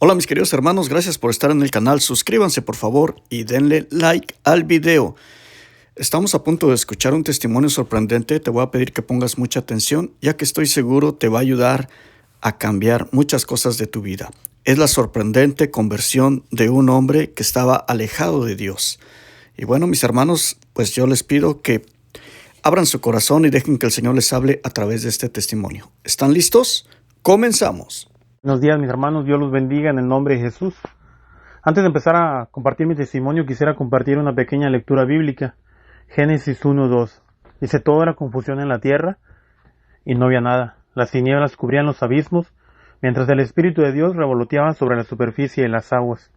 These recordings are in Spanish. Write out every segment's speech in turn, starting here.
Hola mis queridos hermanos, gracias por estar en el canal, suscríbanse por favor y denle like al video. Estamos a punto de escuchar un testimonio sorprendente, te voy a pedir que pongas mucha atención ya que estoy seguro te va a ayudar a cambiar muchas cosas de tu vida. Es la sorprendente conversión de un hombre que estaba alejado de Dios. Y bueno mis hermanos, pues yo les pido que abran su corazón y dejen que el Señor les hable a través de este testimonio. ¿Están listos? Comenzamos. Buenos días mis hermanos, Dios los bendiga en el nombre de Jesús. Antes de empezar a compartir mi testimonio, quisiera compartir una pequeña lectura bíblica. Génesis 1:2. Dice, todo era confusión en la tierra y no había nada. Las tinieblas cubrían los abismos, mientras el Espíritu de Dios revoloteaba sobre la superficie de las aguas.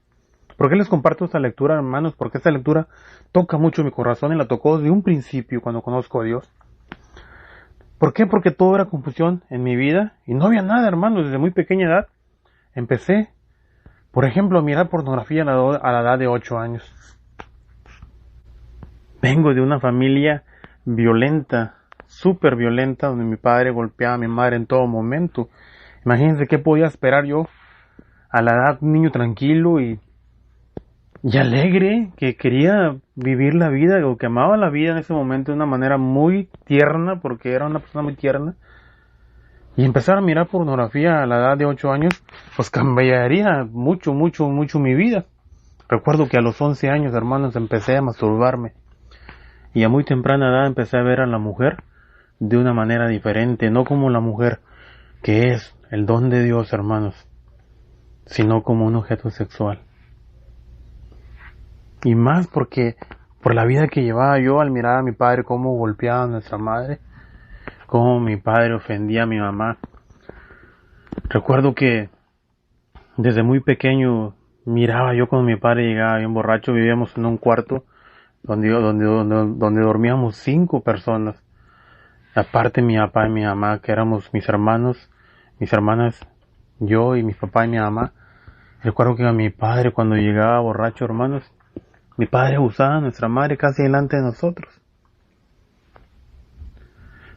¿Por qué les comparto esta lectura, hermanos? Porque esta lectura toca mucho mi corazón y la tocó desde un principio cuando conozco a Dios. ¿Por qué? Porque todo era confusión en mi vida y no había nada, hermanos. Desde muy pequeña edad empecé, por ejemplo, a mirar pornografía a la edad de 8 años. Vengo de una familia violenta, súper violenta, donde mi padre golpeaba a mi madre en todo momento. Imagínense qué podía esperar yo a la edad de un niño tranquilo y alegre, que quería vivir la vida o que amaba la vida en ese momento de una manera muy tierna, porque era una persona muy tierna. Y empezar a mirar pornografía a la edad de 8 años, pues cambiaría mucho mi vida. Recuerdo que a los 11 años, hermanos, empecé a masturbarme. Y a muy temprana edad empecé a ver a la mujer de una manera diferente, no como la mujer que es el don de Dios, hermanos, sino como un objeto sexual. Y más porque por la vida que llevaba yo al mirar a mi padre cómo golpeaba a nuestra madre, cómo mi padre ofendía a mi mamá. Recuerdo que desde muy pequeño miraba yo cuando mi padre llegaba bien borracho. Vivíamos en un cuarto donde dormíamos 5 personas. Aparte mi papá y mi mamá, que éramos mis hermanos, mis hermanas, yo y mi papá y mi mamá. Recuerdo que a mi padre cuando llegaba borracho, hermanos, mi padre abusaba a nuestra madre casi delante de nosotros.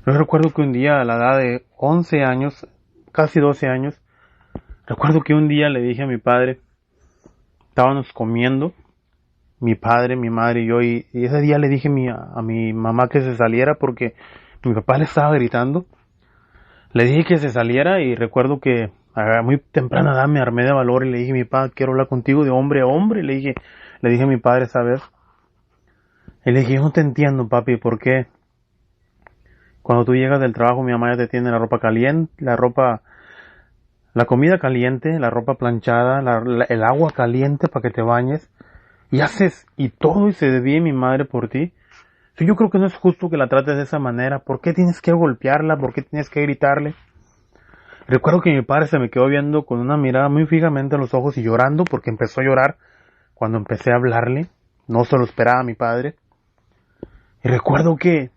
Yo recuerdo que un día a la edad de 11 años, casi 12 años, recuerdo que un día le dije a mi padre, estábamos comiendo, mi padre, mi madre y yo, y ese día le dije a mi mamá que se saliera porque mi papá le estaba gritando. Le dije que se saliera y recuerdo que a muy temprana edad me armé de valor y le dije, mi papá, quiero hablar contigo de hombre a hombre. Le dije a mi padre, ¿sabes? Y le dije, yo no te entiendo, papi, ¿por qué? Cuando tú llegas del trabajo, mi mamá ya te tiene la ropa caliente, la comida caliente, la ropa planchada, el agua caliente para que te bañes, y haces, y todo, y se desvíe mi madre por ti. Yo creo que no es justo que la trates de esa manera. ¿Por qué tienes que golpearla? ¿Por qué tienes que gritarle? Recuerdo que mi padre se me quedó viendo con una mirada muy fijamente a los ojos y llorando porque empezó a llorar cuando empecé a hablarle. No se lo esperaba mi padre. Y recuerdo que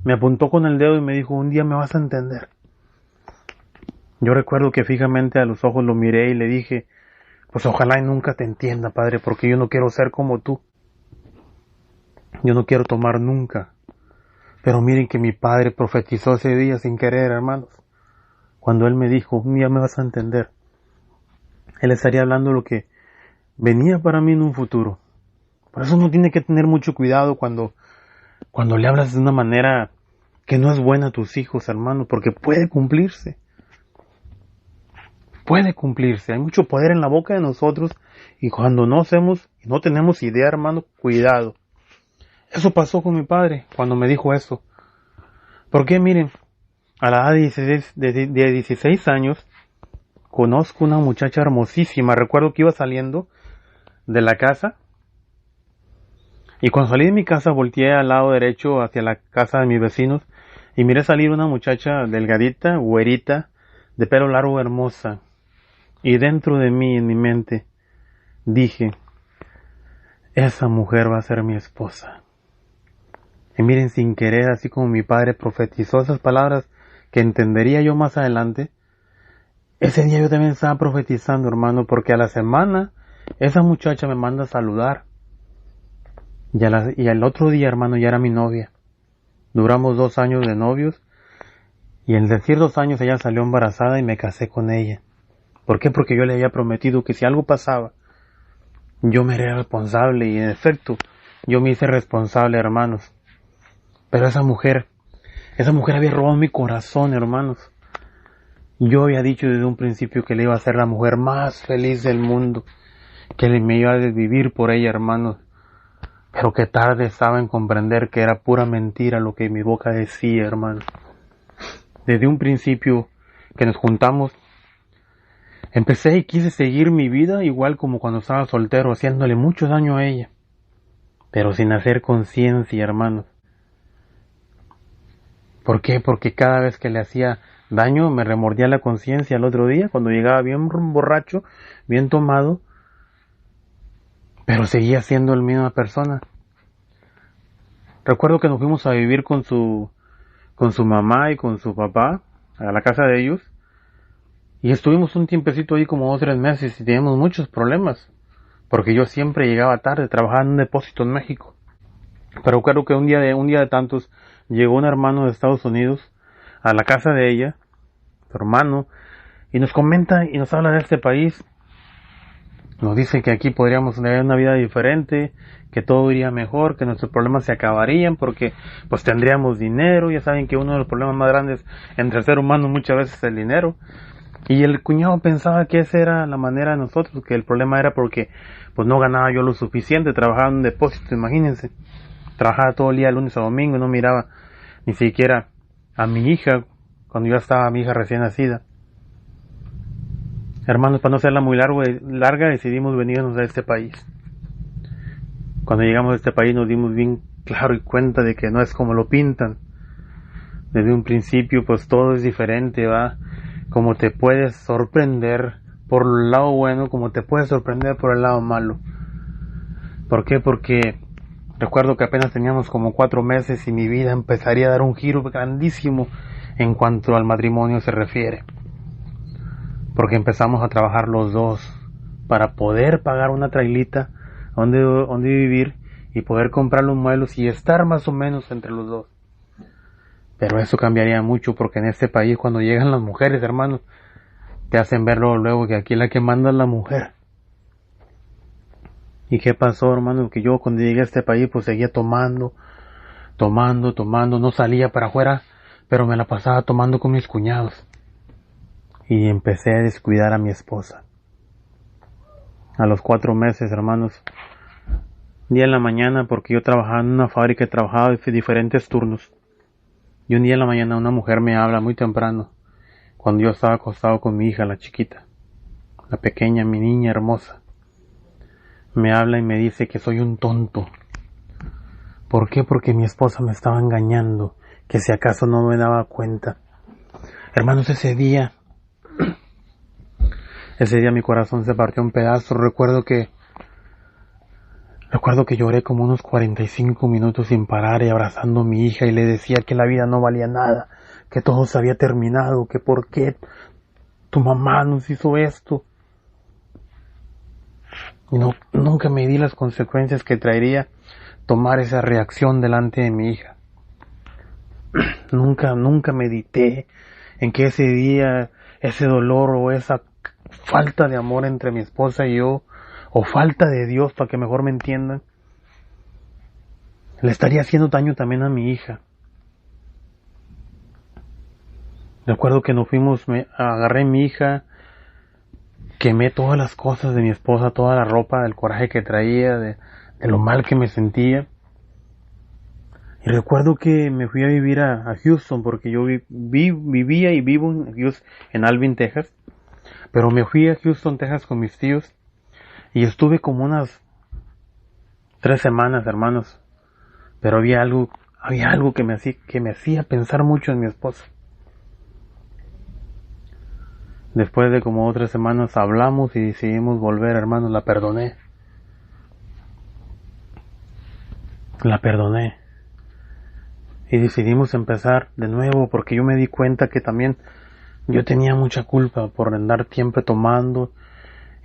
me apuntó con el dedo y me dijo, un día me vas a entender. Yo recuerdo que fijamente a los ojos lo miré y le dije, pues ojalá y nunca te entienda, padre, porque yo no quiero ser como tú. Yo no quiero tomar nunca. Pero miren que mi padre profetizó ese día sin querer, hermanos. Cuando él me dijo, un día me vas a entender. Él estaría hablando lo que venía para mí en un futuro. Por eso uno tiene que tener mucho cuidado cuando le hablas de una manera que no es buena a tus hijos, hermano, porque puede cumplirse. Puede cumplirse. Hay mucho poder en la boca de nosotros y cuando no hacemos y no tenemos idea, hermano, cuidado. Eso pasó con mi padre cuando me dijo eso. Porque miren, a la edad de 16 años, conozco una muchacha hermosísima. Recuerdo que iba saliendo de la casa. Y cuando salí de mi casa, volteé al lado derecho hacia la casa de mis vecinos. Y miré salir una muchacha delgadita, güerita, de pelo largo, hermosa. Y dentro de mí, en mi mente, dije, esa mujer va a ser mi esposa. Y miren, sin querer, así como mi padre profetizó esas palabras que entendería yo más adelante, ese día yo también estaba profetizando, hermano, porque a la semana esa muchacha me manda a saludar. Y al otro día, hermano, ya era mi novia. Duramos 2 años de novios y en decir 2 años ella salió embarazada y me casé con ella. ¿Por qué? Porque yo le había prometido que si algo pasaba, yo me era responsable, y en efecto, yo me hice responsable, hermanos. Pero esa mujer había robado mi corazón, hermanos. Yo había dicho desde un principio que le iba a ser la mujer más feliz del mundo, que me iba a desvivir por ella, hermanos. Pero que tarde estaba en comprender que era pura mentira lo que mi boca decía, hermanos. Desde un principio que nos juntamos, empecé y quise seguir mi vida igual como cuando estaba soltero, haciéndole mucho daño a ella, pero sin hacer conciencia, hermanos. ¿Por qué? Porque cada vez que le hacía daño me remordía la conciencia al otro día, cuando llegaba bien borracho, bien tomado, pero seguía siendo la misma persona. Recuerdo que nos fuimos a vivir con su mamá y con su papá a la casa de ellos, y estuvimos un tiempecito ahí como 2 o 3 meses y teníamos muchos problemas, porque yo siempre llegaba tarde, trabajaba en un depósito en México. Pero claro que un día de tantos llegó un hermano de Estados Unidos a la casa de ella, su hermano, y nos comenta y nos habla de este país. Nos dice que aquí podríamos tener una vida diferente, que todo iría mejor, que nuestros problemas se acabarían porque pues tendríamos dinero. Ya saben que uno de los problemas más grandes entre el ser humano muchas veces es el dinero. Y el cuñado pensaba que esa era la manera de nosotros, que el problema era porque pues no ganaba yo lo suficiente, trabajaba en un depósito, imagínense. Trabajaba todo el día, lunes a domingo, no miraba ni siquiera a mi hija, cuando yo estaba mi hija recién nacida. Hermanos, para no hacerla muy larga, decidimos venirnos a este país. Cuando llegamos a este país nos dimos bien claro y cuenta de que no es como lo pintan. Desde un principio pues todo es diferente, ¿va? Como te puedes sorprender por el lado bueno, como te puedes sorprender por el lado malo. ¿Por qué? Porque recuerdo que apenas teníamos como 4 meses y mi vida empezaría a dar un giro grandísimo en cuanto al matrimonio se refiere. Porque empezamos a trabajar los dos para poder pagar una trailita donde vivir y poder comprar los muebles y estar más o menos entre los dos. Pero eso cambiaría mucho porque en este país cuando llegan las mujeres, hermanos, te hacen verlo luego que aquí la que manda es la mujer. ¿Y qué pasó, hermano? Que yo cuando llegué a este país pues seguía tomando, no salía para afuera, pero me la pasaba tomando con mis cuñados. Y empecé a descuidar a mi esposa. A los 4 meses, hermanos, un día en la mañana, porque yo trabajaba en una fábrica y trabajaba de diferentes turnos. Y un día en la mañana una mujer me habla muy temprano, cuando yo estaba acostado con mi hija, la chiquita, la pequeña, mi niña hermosa. Me habla y me dice que soy un tonto. ¿Por qué? Porque mi esposa me estaba engañando, que si acaso no me daba cuenta. Hermanos, ese día mi corazón se partió en pedazos. Recuerdo que lloré como unos 45 minutos sin parar y abrazando a mi hija y le decía que la vida no valía nada, que todo se había terminado, que por qué tu mamá nos hizo esto. Y nunca me di las consecuencias que traería tomar esa reacción delante de mi hija. Nunca medité en que ese día, ese dolor o esa falta de amor entre mi esposa y yo, o falta de Dios, para que mejor me entiendan, le estaría haciendo daño también a mi hija. Recuerdo que nos fuimos, agarré a mi hija, quemé todas las cosas de mi esposa, toda la ropa, del coraje que traía, de lo mal que me sentía. Y recuerdo que me fui a vivir a Houston, porque yo vivía y vivo en Alvin, Texas. Pero me fui a Houston, Texas con mis tíos y estuve como unas 3 semanas, hermanos. Pero había algo que me hacía pensar mucho en mi esposa. Después de como 3 semanas hablamos y decidimos volver, hermanos. La perdoné. Y decidimos empezar de nuevo porque yo me di cuenta que también yo tenía mucha culpa por andar siempre tomando.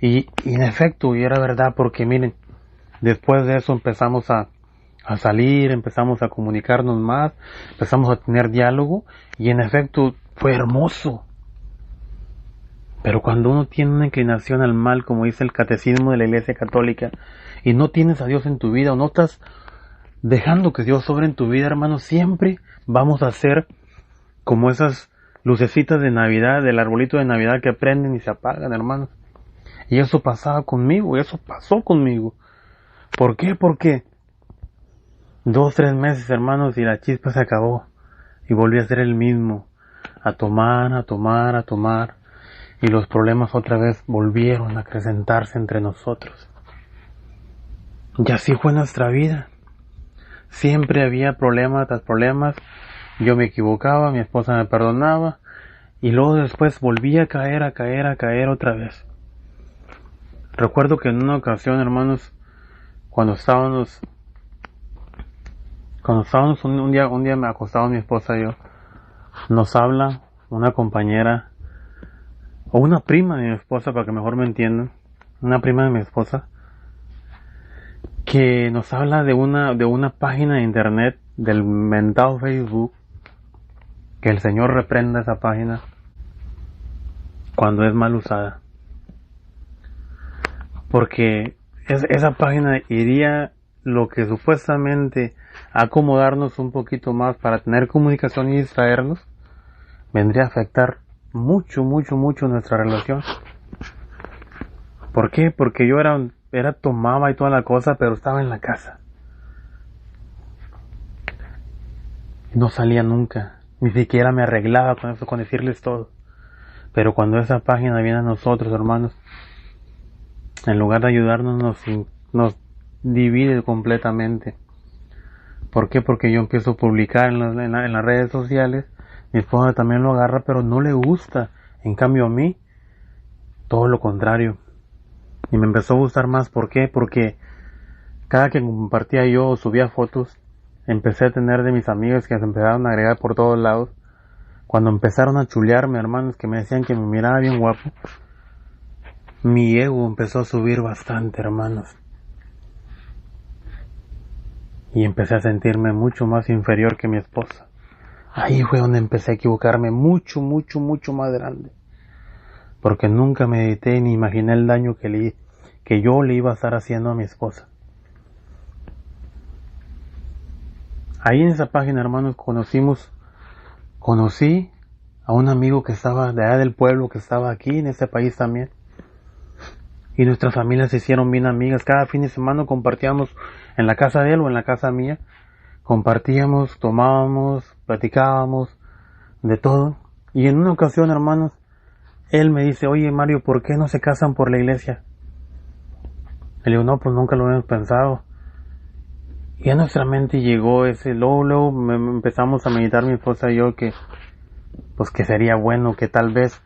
Y en efecto, y era verdad, porque miren, después de eso empezamos a salir, empezamos a comunicarnos más, empezamos a tener diálogo, y en efecto fue hermoso. Pero cuando uno tiene una inclinación al mal, como dice el catecismo de la Iglesia Católica, y no tienes a Dios en tu vida, o no estás dejando que Dios sobre en tu vida, hermano, siempre vamos a ser como esas lucecitas de Navidad, del arbolito de Navidad que prenden y se apagan, hermanos. Y eso pasaba conmigo, eso pasó conmigo. ¿Por qué? Porque 2, 3 meses, hermanos, y la chispa se acabó. Y volví a ser el mismo. A tomar, a tomar, a tomar. Y los problemas otra vez volvieron a acrecentarse entre nosotros. Y así fue nuestra vida. Siempre había problema tras problemas. Yo me equivocaba, mi esposa me perdonaba. Y luego después volví a caer, a caer, a caer otra vez. Recuerdo que en una ocasión, hermanos, cuando estábamos un día me acostaba mi esposa y yo, nos habla una compañera, o una prima de mi esposa, para que mejor me entiendan, una prima de mi esposa, que nos habla de una página de internet, del mentado Facebook, que el Señor reprenda esa página cuando es mal usada. Porque esa página iría lo que supuestamente acomodarnos un poquito más para tener comunicación y distraernos, vendría a afectar mucho, mucho, mucho nuestra relación. ¿Por qué? Porque yo tomaba y toda la cosa, pero estaba en la casa. No salía nunca, ni siquiera me arreglaba con eso, con decirles todo. Pero cuando esa página viene a nosotros, hermanos, en lugar de ayudarnos, nos divide completamente. ¿Por qué? Porque yo empiezo a publicar en las redes sociales, mi esposa también lo agarra, pero no le gusta. En cambio a mí, todo lo contrario. Y me empezó a gustar más. ¿Por qué? Porque cada que compartía yo o subía fotos, empecé a tener de mis amigos que se empezaron a agregar por todos lados. Cuando empezaron a chulearme, hermanos, que me decían que me miraba bien guapo, mi ego empezó a subir bastante, hermanos. Y empecé a sentirme mucho más inferior que mi esposa. Ahí fue donde empecé a equivocarme mucho, mucho, mucho más grande. Porque nunca medité ni imaginé el daño que yo le iba a estar haciendo a mi esposa. Ahí en esa página, hermanos, conocí a un amigo que estaba de allá del pueblo, que estaba aquí en este país también. Y nuestras familias se hicieron bien amigas. Cada fin de semana compartíamos en la casa de él o en la casa mía. Compartíamos, tomábamos, platicábamos, de todo. Y en una ocasión, hermanos, él me dice, oye Mario, ¿por qué no se casan por la iglesia? Le digo, no, pues nunca lo hemos pensado. Y a nuestra mente llegó luego empezamos a meditar mi esposa y yo que sería bueno que tal vez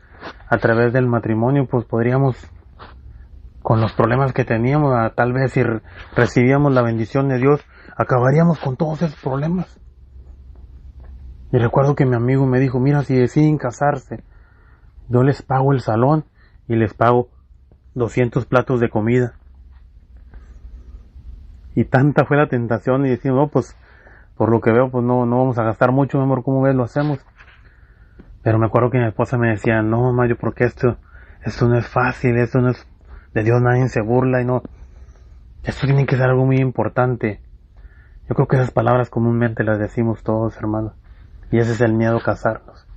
a través del matrimonio pues podríamos, con los problemas que teníamos, tal vez si recibíamos la bendición de Dios, acabaríamos con todos esos problemas. Y recuerdo que mi amigo me dijo, mira, si deciden casarse, yo les pago el salón y les pago 200 platos de comida. Y tanta fue la tentación y decimos, no, pues por lo que veo, pues no vamos a gastar mucho, mi amor, ¿cómo ves? Lo hacemos. Pero me acuerdo que mi esposa me decía, no, Mario, porque esto no es fácil, esto no es de Dios, nadie se burla y no. Esto tiene que ser algo muy importante. Yo creo que esas palabras comúnmente las decimos todos, hermanos. Y ese es el miedo a casarnos.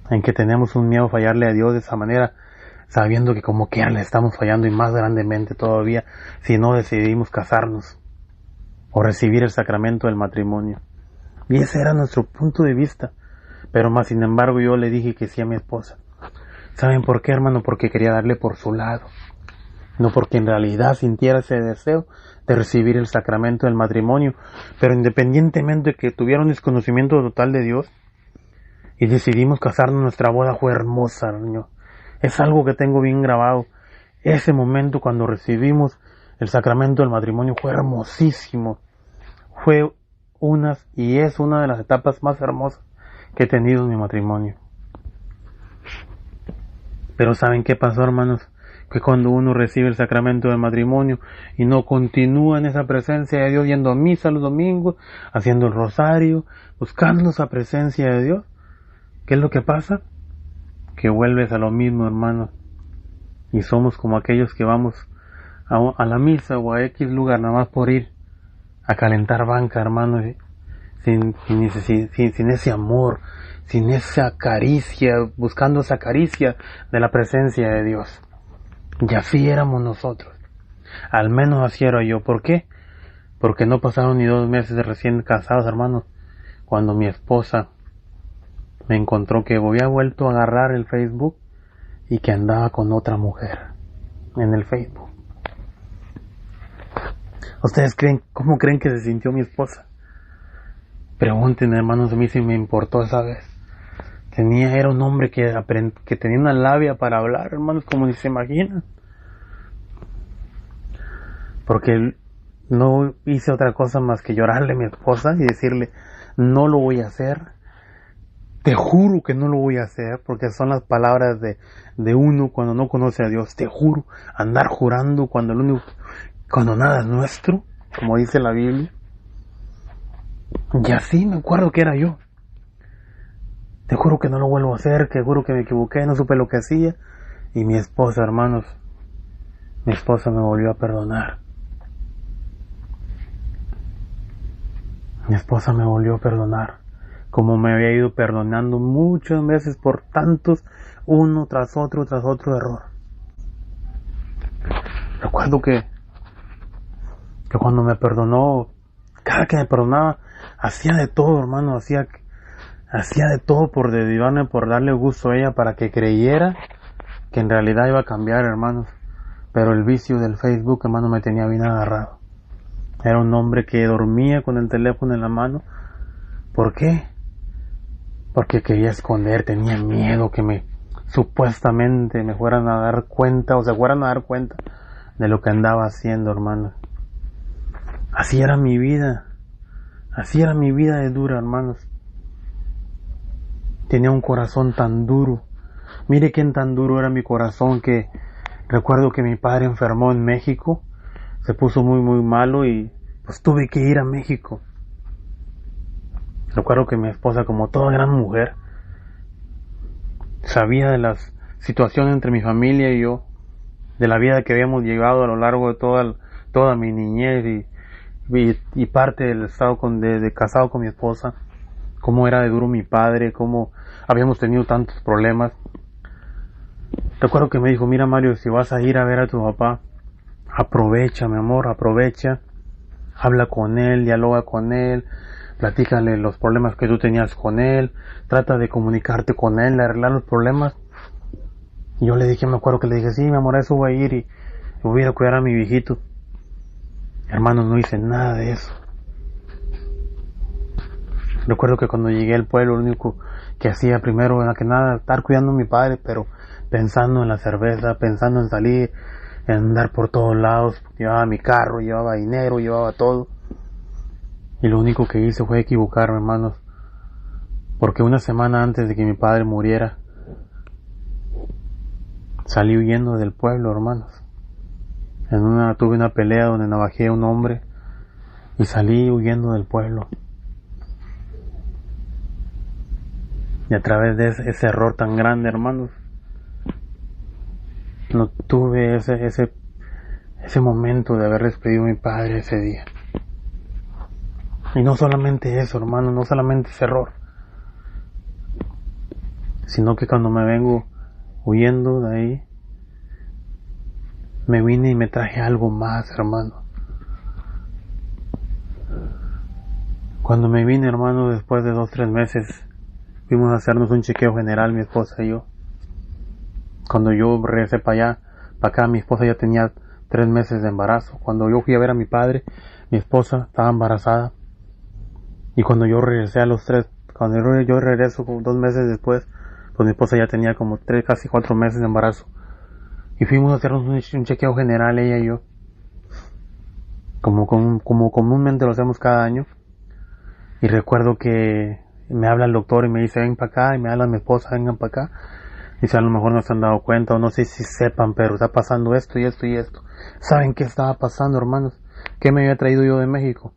En que tenemos un miedo a fallarle a Dios de esa manera, sabiendo que como quiera le estamos fallando y más grandemente todavía si no decidimos casarnos o recibir el sacramento del matrimonio. Y ese era nuestro punto de vista. Pero más sin embargo yo le dije que sí a mi esposa. ¿Saben por qué, hermano? Porque quería darle por su lado. No porque en realidad sintiera ese deseo de recibir el sacramento del matrimonio. Pero independientemente de que tuviera un desconocimiento total de Dios y decidimos casarnos, nuestra boda fue hermosa, niño. Es algo que tengo bien grabado. Ese momento cuando recibimos el sacramento del matrimonio fue hermosísimo. Fue es una de las etapas más hermosas que he tenido en mi matrimonio. Pero ¿saben qué pasó, hermanos? Que cuando uno recibe el sacramento del matrimonio y no continúa en esa presencia de Dios, yendo a misa los domingos, haciendo el rosario, buscando esa presencia de Dios, ¿qué es lo que pasa? que vuelves a lo mismo, hermano. Y somos como aquellos que vamos a la misa o a X lugar nada más por ir a calentar banca, hermano, sin ese amor, sin esa caricia, buscando esa caricia de la presencia de Dios. Y así éramos nosotros. Al menos así era yo. ¿Por qué? Porque no pasaron ni 2 meses de recién casados, hermanos, cuando mi esposa me encontró que había vuelto a agarrar el Facebook y que andaba con otra mujer en el Facebook. ¿Ustedes cómo creen que se sintió mi esposa? Pregunten, hermanos, a mí si me importó esa vez. Era un hombre que tenía una labia para hablar, hermanos, como ni se imaginan. Porque no hice otra cosa más que llorarle a mi esposa y decirle, no lo voy a hacer. Te juro que no lo voy a hacer, porque son las palabras de uno cuando no conoce a Dios. Te juro, andar jurando cuando nada es nuestro, como dice la Biblia. Y así me acuerdo que era yo. Te juro que no lo vuelvo a hacer, te juro que me equivoqué, no supe lo que hacía. Y mi esposa, hermanos, mi esposa me volvió a perdonar. Mi esposa me volvió a perdonar, como me había ido perdonando muchas veces por tantos, uno tras otro error. Recuerdo que cuando me perdonó, cada que me perdonaba, hacía de todo, hermano, hacía de todo por dedicarme, por darle gusto a ella, para que creyera que en realidad iba a cambiar, hermanos. Pero el vicio del Facebook, hermano, me tenía bien agarrado. Era un hombre que dormía con el teléfono en la mano. ¿Por qué? Porque quería esconder, tenía miedo que supuestamente me fueran a dar cuenta, o se fueran a dar cuenta de lo que andaba haciendo, hermano. Así era mi vida de dura, hermanos. Tenía un corazón tan duro. Mire qué tan duro era mi corazón, que recuerdo que mi padre enfermó en México, se puso muy muy malo y pues tuve que ir a México. Recuerdo que mi esposa, como toda gran mujer, sabía de las situaciones entre mi familia y yo, de la vida que habíamos llevado a lo largo de toda mi niñez y parte del estado de casado con mi esposa, cómo era de duro mi padre, cómo habíamos tenido tantos problemas. Recuerdo que me dijo, mira Mario, si vas a ir a ver a tu papá, aprovecha, mi amor, aprovecha, habla con él, dialoga con él, platícale los problemas que tú tenías con él, trata de comunicarte con él, de arreglar los problemas. Y yo le dije, me acuerdo que le dije, sí, mi amor, eso voy a ir y voy a ir a cuidar a mi viejito. Hermano, no hice nada de eso. Recuerdo que cuando llegué al pueblo, lo único que hacía primero era que nada, estar cuidando a mi padre, pero pensando en la cerveza, pensando en salir, en andar por todos lados. Llevaba mi carro, llevaba dinero, llevaba todo. Y lo único que hice fue equivocarme, hermanos. Porque una semana antes de que mi padre muriera, salí huyendo del pueblo, hermanos. Tuve una pelea donde navajeé a un hombre y salí huyendo del pueblo. Y a través de ese error tan grande, hermanos, no tuve ese momento de haber despedido a mi padre ese día. Y no solamente eso, hermano, no solamente ese error, sino que cuando me vengo huyendo de ahí, me vine y me traje algo más, hermano. Cuando me vine, hermano, después de 2-3 meses, fuimos a hacernos un chequeo general, mi esposa y yo. Cuando yo regresé para acá, mi esposa ya tenía 3 meses de embarazo. Cuando yo fui a ver a mi padre, mi esposa estaba embarazada. Y cuando yo regresé cuando yo regreso 2 meses después, pues mi esposa ya tenía como 3, casi 4 meses de embarazo. Y fuimos a hacernos un chequeo general, ella y yo. Como comúnmente lo hacemos cada año. Y recuerdo que me habla el doctor y me dice, ven para acá, y me habla mi esposa, vengan para acá. Dice, a lo mejor no se han dado cuenta, o no sé si sepan, pero está pasando esto y esto y esto. ¿Saben qué estaba pasando, hermanos? ¿Qué me había traído yo de México?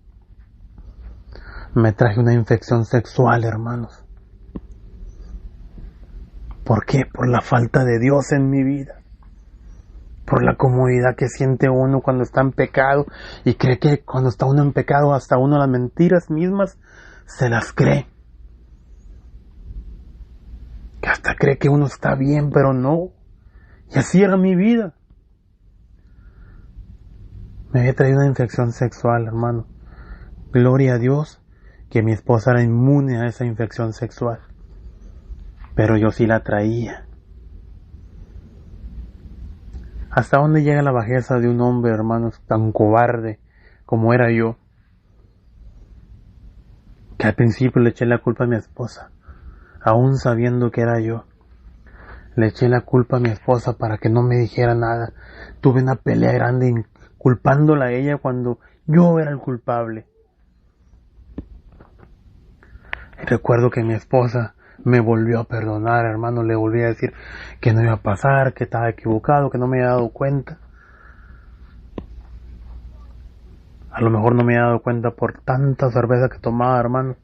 Me traje una infección sexual, hermanos. ¿Por qué? Por la falta de Dios en mi vida. Por la comodidad que siente uno cuando está en pecado y cree que cuando está uno en pecado hasta uno las mentiras mismas se las cree. Que hasta cree que uno está bien, pero no. Y así era mi vida. Me había traído una infección sexual, hermano. Gloria a Dios que mi esposa era inmune a esa infección sexual. Pero yo sí la traía. ¿Hasta dónde llega la bajeza de un hombre, hermanos, tan cobarde como era yo? Que al principio le eché la culpa a mi esposa, aún sabiendo que era yo. Le eché la culpa a mi esposa para que no me dijera nada. Tuve una pelea grande culpándola a ella cuando yo era el culpable. Y recuerdo que mi esposa me volvió a perdonar, hermano. Le volví a decir que no iba a pasar, que estaba equivocado, que no me había dado cuenta. A lo mejor no me había dado cuenta por tanta cerveza que tomaba, hermano.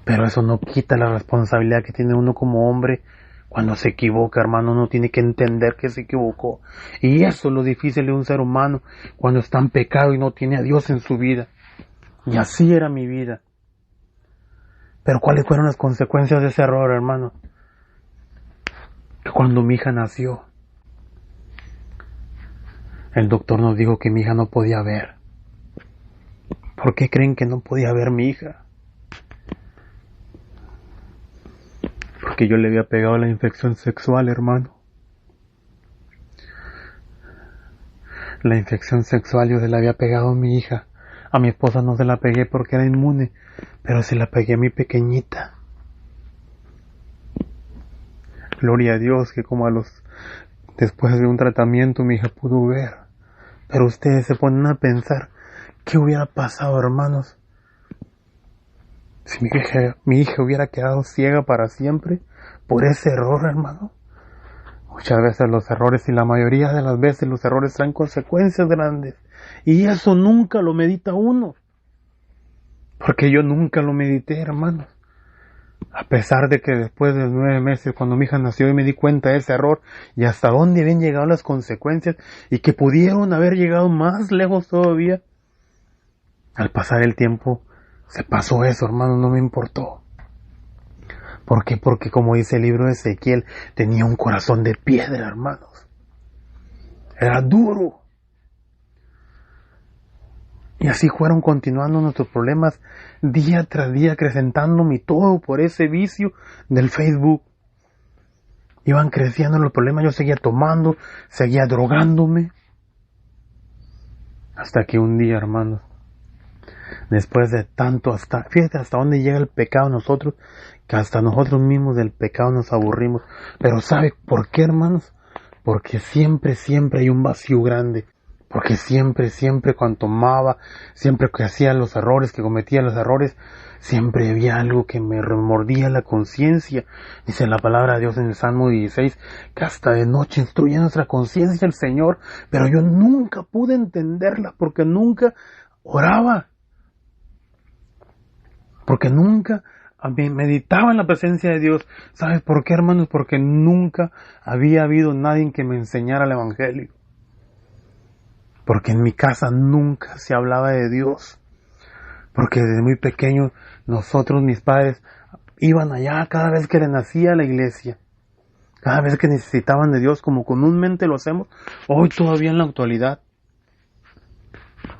Pero eso no quita la responsabilidad que tiene uno como hombre cuando se equivoca, hermano. Uno tiene que entender que se equivocó. Y eso es lo difícil de un ser humano cuando está en pecado y no tiene a Dios en su vida. Y así era mi vida. Pero ¿cuáles fueron las consecuencias de ese error, hermano? Que cuando mi hija nació, el doctor nos dijo que mi hija no podía ver. ¿Por qué creen que no podía ver mi hija? Porque yo le había pegado la infección sexual, hermano. La infección sexual yo se la había pegado a mi hija. A mi esposa no se la pegué porque era inmune, pero se la pegué a mi pequeñita. Gloria a Dios que después de un tratamiento mi hija pudo ver. Pero ustedes se ponen a pensar, ¿qué hubiera pasado, hermanos? Si mi hija hubiera quedado ciega para siempre por ese error, hermano. Muchas veces los errores, y la mayoría de las veces los errores traen consecuencias grandes. Y eso nunca lo medita uno. Porque yo nunca lo medité, hermanos. A pesar de que después de 9 meses, cuando mi hija nació y me di cuenta de ese error, y hasta dónde habían llegado las consecuencias, y que pudieron haber llegado más lejos todavía, al pasar el tiempo, se pasó eso, hermano, no me importó. ¿Por qué? Porque como dice el libro de Ezequiel, tenía un corazón de piedra, hermanos. Era duro. Y así fueron continuando nuestros problemas día tras día, acrecentándome todo por ese vicio del Facebook. Iban creciendo los problemas, yo seguía tomando, seguía drogándome. Hasta que un día, hermanos, después de tanto, fíjate hasta dónde llega el pecado a nosotros, que hasta nosotros mismos del pecado nos aburrimos. Pero ¿sabe por qué, hermanos? Porque siempre hay un vacío grande. Porque siempre cuando tomaba, siempre que hacía los errores, que cometía los errores, siempre había algo que me remordía la conciencia. Dice la palabra de Dios en el Salmo 16, que hasta de noche instruye nuestra conciencia el Señor, pero yo nunca pude entenderla, porque nunca oraba. Porque nunca meditaba en la presencia de Dios. ¿Sabes por qué, hermanos? Porque nunca había habido nadie que me enseñara el Evangelio. Porque en mi casa nunca se hablaba de Dios. Porque desde muy pequeño nosotros, mis padres, iban allá cada vez que le nacía a la iglesia. Cada vez que necesitaban de Dios, como comúnmente lo hacemos hoy todavía en la actualidad.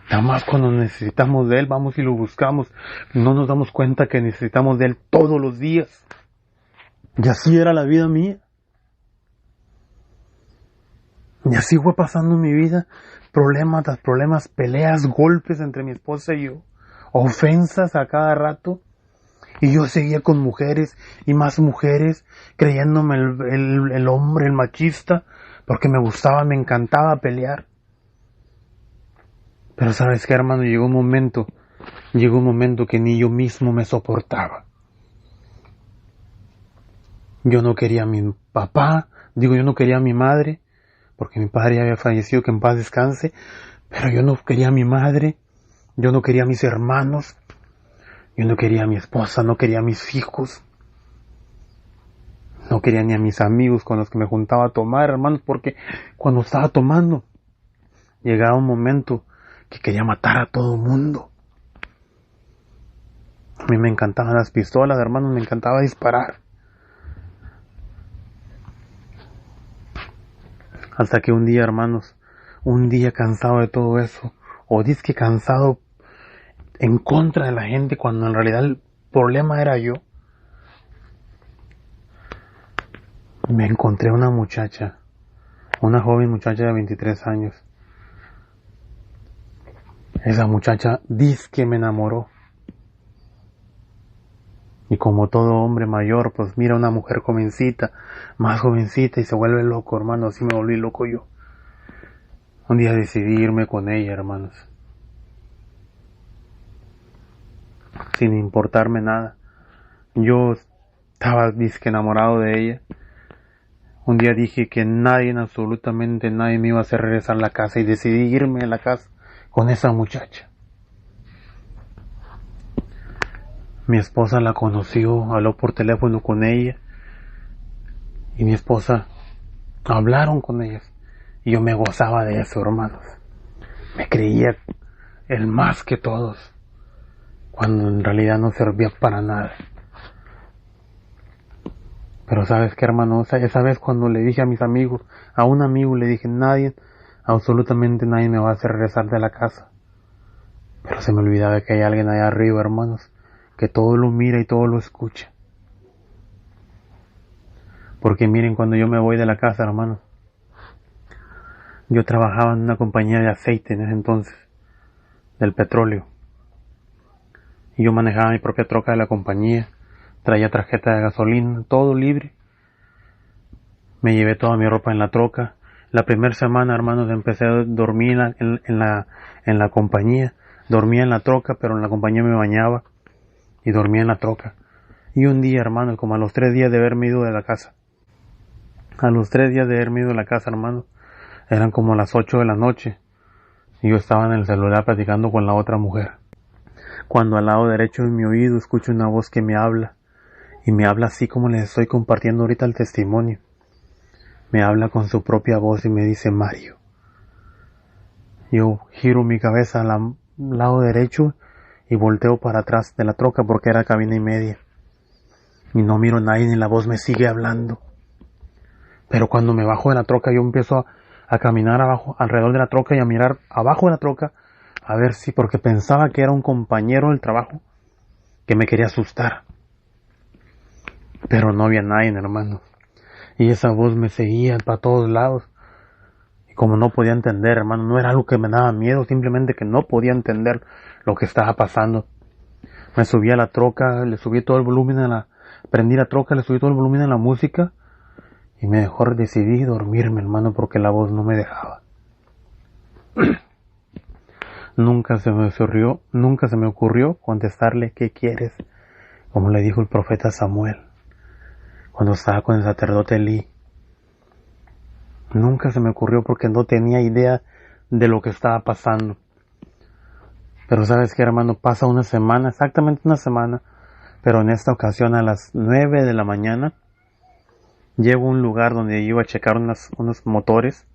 Nada más cuando necesitamos de Él, vamos y lo buscamos. No nos damos cuenta que necesitamos de Él todos los días. Y así era la vida mía. Y así fue pasando mi vida. Problemas tras problemas, peleas, golpes entre mi esposa y yo. Ofensas a cada rato. Y yo seguía con mujeres y más mujeres, creyéndome el hombre, el machista, porque me gustaba, me encantaba pelear. Pero ¿sabes qué, hermano? Llegó un momento que ni yo mismo me soportaba. Yo no quería a mi papá, yo no quería a mi madre, porque mi padre ya había fallecido, que en paz descanse, pero yo no quería a mi madre, yo no quería a mis hermanos, yo no quería a mi esposa, no quería a mis hijos. No quería ni a mis amigos con los que me juntaba a tomar, hermanos, porque cuando estaba tomando, llegaba un momento que quería matar a todo el mundo. A mí me encantaban las pistolas, hermanos, me encantaba disparar. Hasta que un día, hermanos, un día cansado de todo eso, o dizque cansado en contra de la gente, cuando en realidad el problema era yo, me encontré una muchacha, una joven muchacha de 23 años. Esa muchacha dizque me enamoró. Y como todo hombre mayor, pues mira a una mujer jovencita, más jovencita y se vuelve loco, hermano. Así me volví loco yo. Un día decidí irme con ella, hermanos. Sin importarme nada. Yo estaba disque enamorado de ella. Un día dije que nadie, absolutamente nadie me iba a hacer regresar a la casa y decidí irme a la casa con esa muchacha. Mi esposa la conoció, habló por teléfono con ella y mi esposa hablaron con ellas y yo me gozaba de eso, hermanos. Me creía el más que todos cuando en realidad no servía para nada. Pero ¿sabes qué, hermano? Esa vez cuando le dije a mis amigos, a un amigo le dije, nadie, absolutamente nadie me va a hacer regresar de la casa. Pero se me olvidaba que hay alguien allá arriba, hermanos, que todo lo mira y todo lo escucha. Porque miren, cuando yo me voy de la casa, hermanos, yo trabajaba en una compañía de aceite en ese entonces, del petróleo. Y yo manejaba mi propia troca de la compañía, traía tarjeta de gasolina, todo libre. Me llevé toda mi ropa en la troca. La primera semana, hermanos, empecé a dormir en la compañía. Dormía en la troca, pero en la compañía me bañaba y dormía en la troca. Y un día, hermanos, como a los 3 días de haberme ido de la casa, hermanos, eran como las 8 de la noche y yo estaba en el celular platicando con la otra mujer, cuando al lado derecho de mi oído escucho una voz que me habla, y me habla así como les estoy compartiendo ahorita el testimonio. Me habla con su propia voz y me dice Mario. Yo giro mi cabeza al lado derecho y volteo para atrás de la troca porque era cabina y media. Y no miro a nadie ni la voz me sigue hablando. Pero cuando me bajo de la troca yo empiezo a caminar abajo, alrededor de la troca y a mirar abajo de la troca a ver si, porque pensaba que era un compañero del trabajo que me quería asustar. Pero no había nadie, hermano. Y esa voz me seguía para todos lados. Y como no podía entender, hermano, no era algo que me daba miedo, simplemente que no podía entender lo que estaba pasando. Me subí a la troca, le subí todo el volumen prendí la troca, le subí todo el volumen a la música y mejor decidí dormirme, hermano, porque la voz no me dejaba. Nunca se me ocurrió contestarle ¿qué quieres? Como le dijo el profeta Samuel cuando estaba con el sacerdote Elí. Nunca se me ocurrió porque no tenía idea de lo que estaba pasando. Pero sabes qué, hermano, pasa una semana, exactamente una semana, pero en esta ocasión a las 9 de la mañana llego a un lugar donde iba a checar unos motores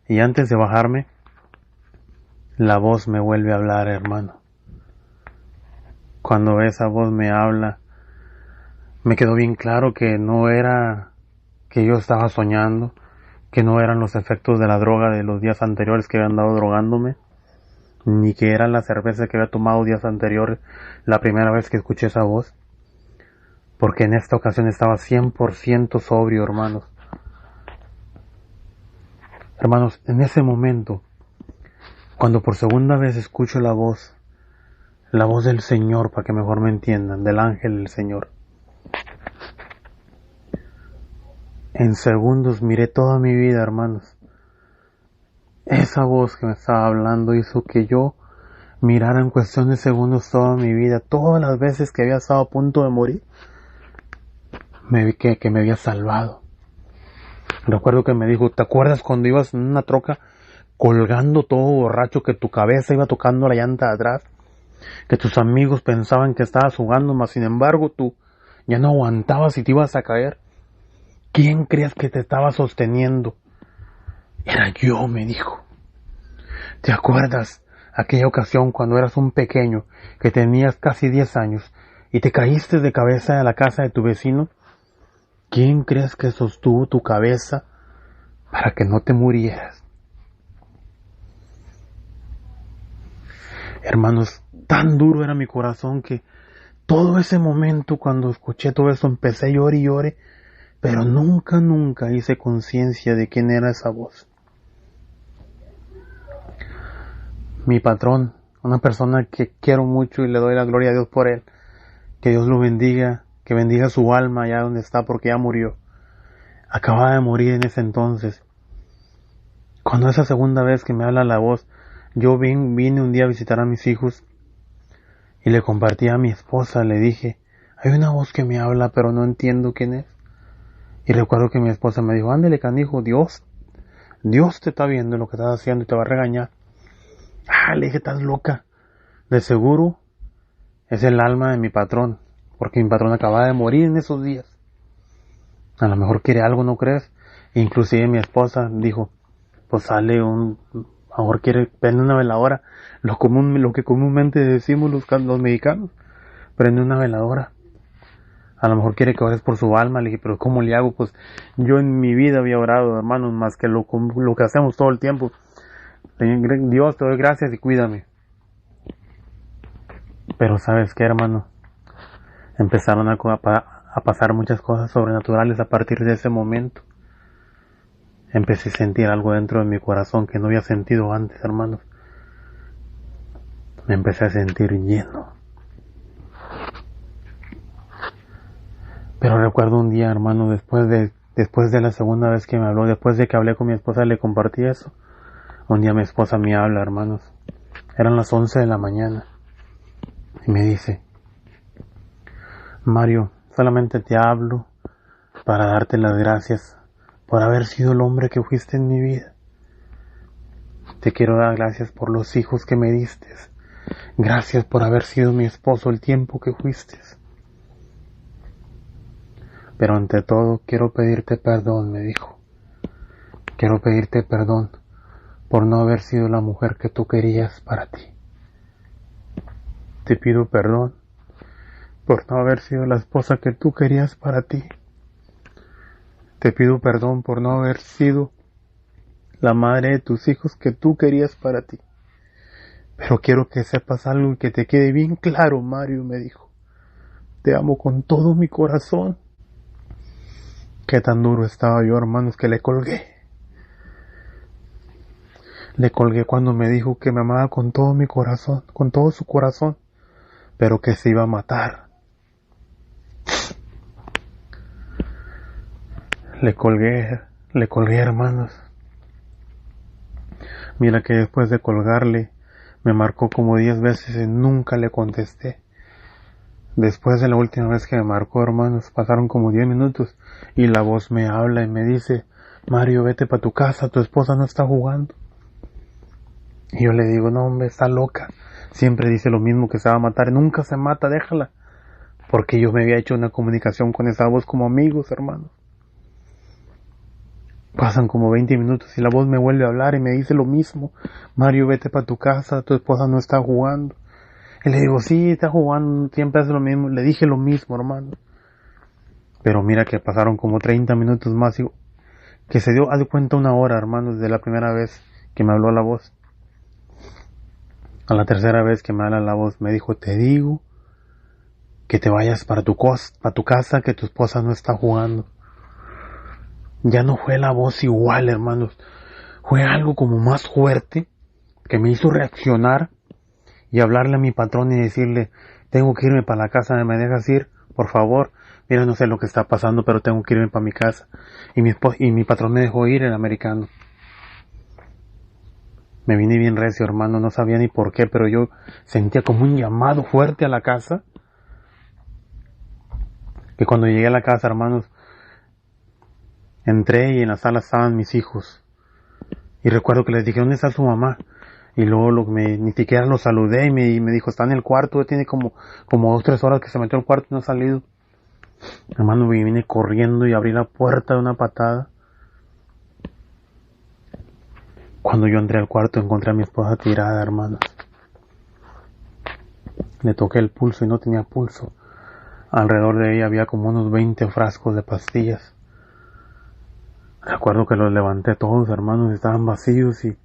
y antes de bajarme la voz me vuelve a hablar, hermano. Cuando esa voz me habla, me quedó bien claro que no era que yo estaba soñando, que no eran los efectos de la droga de los días anteriores que había andado drogándome, ni que era la cerveza que había tomado días anteriores, la primera vez que escuché esa voz, porque en esta ocasión estaba 100% sobrio, hermanos. Hermanos, en ese momento, cuando por segunda vez escucho la voz del Señor, para que mejor me entiendan, del ángel del Señor, en segundos miré toda mi vida, hermanos. Esa voz que me estaba hablando hizo que yo mirara en cuestión de segundos toda mi vida, todas las veces que había estado a punto de morir, me vi que me había salvado. Recuerdo que me dijo, ¿te acuerdas cuando ibas en una troca colgando todo borracho, que tu cabeza iba tocando la llanta de atrás, que tus amigos pensaban que estabas jugando, mas sin embargo tú ya no aguantabas y te ibas a caer? ¿Quién crees que te estaba sosteniendo? Era yo, me dijo. ¿Te acuerdas aquella ocasión cuando eras un pequeño, que tenías casi 10 años, y te caíste de cabeza en la casa de tu vecino? ¿Quién crees que sostuvo tu cabeza para que no te murieras? Hermanos, tan duro era mi corazón que todo ese momento, cuando escuché todo eso, empecé a llorar y lloré, pero nunca hice conciencia de quién era esa voz. Mi patrón, una persona que quiero mucho y le doy la gloria a Dios por él, que Dios lo bendiga, que bendiga su alma allá donde está, porque ya murió. Acababa de morir en ese entonces. Cuando esa segunda vez que me habla la voz, yo vine un día a visitar a mis hijos y le compartí a mi esposa, le dije, hay una voz que me habla pero no entiendo quién es. Y recuerdo que mi esposa me dijo, ándale canijo, Dios te está viendo lo que estás haciendo y te va a regañar. Le dije, estás loca. De seguro es el alma de mi patrón, porque mi patrón acaba de morir en esos días. A lo mejor quiere algo, ¿no crees? Inclusive mi esposa dijo, pues a lo mejor quiere prende una veladora, lo que comúnmente decimos los mexicanos, prende una veladora. A lo mejor quiere que ores por su alma. Le dije, pero ¿cómo le hago? Pues yo en mi vida había orado, hermanos, más que lo que hacemos todo el tiempo. Dios, te doy gracias y cuídame. Pero ¿sabes qué, hermano? Empezaron a pasar muchas cosas sobrenaturales a partir de ese momento. Empecé a sentir algo dentro de mi corazón que no había sentido antes, hermanos. Me empecé a sentir lleno. Pero recuerdo un día, hermano, después de la segunda vez que me habló, después de que hablé con mi esposa, le compartí eso. Un día mi esposa me habla, hermanos. Eran las 11 de la mañana. Y me dice, Mario, solamente te hablo para darte las gracias por haber sido el hombre que fuiste en mi vida. Te quiero dar gracias por los hijos que me diste. Gracias por haber sido mi esposo el tiempo que fuiste. Pero ante todo quiero pedirte perdón, me dijo. Quiero pedirte perdón por no haber sido la mujer que tú querías para ti. Te pido perdón por no haber sido la esposa que tú querías para ti. Te pido perdón por no haber sido la madre de tus hijos que tú querías para ti. Pero quiero que sepas algo y que te quede bien claro, Mario, me dijo. Te amo con todo mi corazón. Qué tan duro estaba yo, hermanos, que le colgué. Le colgué cuando me dijo que me amaba con todo mi corazón, con todo su corazón, pero que se iba a matar. Le colgué, hermanos. Mira que después de colgarle, me marcó como 10 veces y nunca le contesté. Después de la última vez que me marcó, hermanos, pasaron como 10 minutos y la voz me habla y me dice, Mario, vete para tu casa, tu esposa no está jugando. Y yo le digo, no hombre, está loca. Siempre dice lo mismo, que se va a matar. Nunca se mata, déjala. Porque yo me había hecho una comunicación con esa voz como amigos, hermanos. Pasan como 20 minutos y la voz me vuelve a hablar y me dice lo mismo. Mario, vete para tu casa, tu esposa no está jugando. Y le digo, sí, está jugando, siempre hace lo mismo. Le dije lo mismo, hermano. Pero mira que pasaron como 30 minutos más y que se dio, haz de cuenta, una hora, hermanos, desde la primera vez que me habló la voz. A la tercera vez que me habla la voz me dijo, te digo que te vayas para tu casa, que tu esposa no está jugando. Ya no fue la voz igual, hermanos. Fue algo como más fuerte que me hizo reaccionar y hablarle a mi patrón y decirle, tengo que irme para la casa, ¿me dejas ir? Por favor. Mira, no sé lo que está pasando, pero tengo que irme para mi casa. Y mi patrón me dejó ir, el americano. Me vine bien recio, hermano, no sabía ni por qué, pero yo sentía como un llamado fuerte a la casa. Que cuando llegué a la casa, hermanos, entré y en la sala estaban mis hijos. Y recuerdo que les dije, ¿dónde está su mamá? Y luego ni siquiera lo saludé y me dijo, está en el cuarto, tiene como 2 o 3 horas que se metió al cuarto y no ha salido. Hermano, vine corriendo y abrí la puerta de una patada. Cuando yo entré al cuarto encontré a mi esposa tirada, hermanos. Le toqué el pulso y no tenía pulso. Alrededor de ella había como unos 20 frascos de pastillas. Recuerdo que los levanté todos, hermanos, estaban vacíos y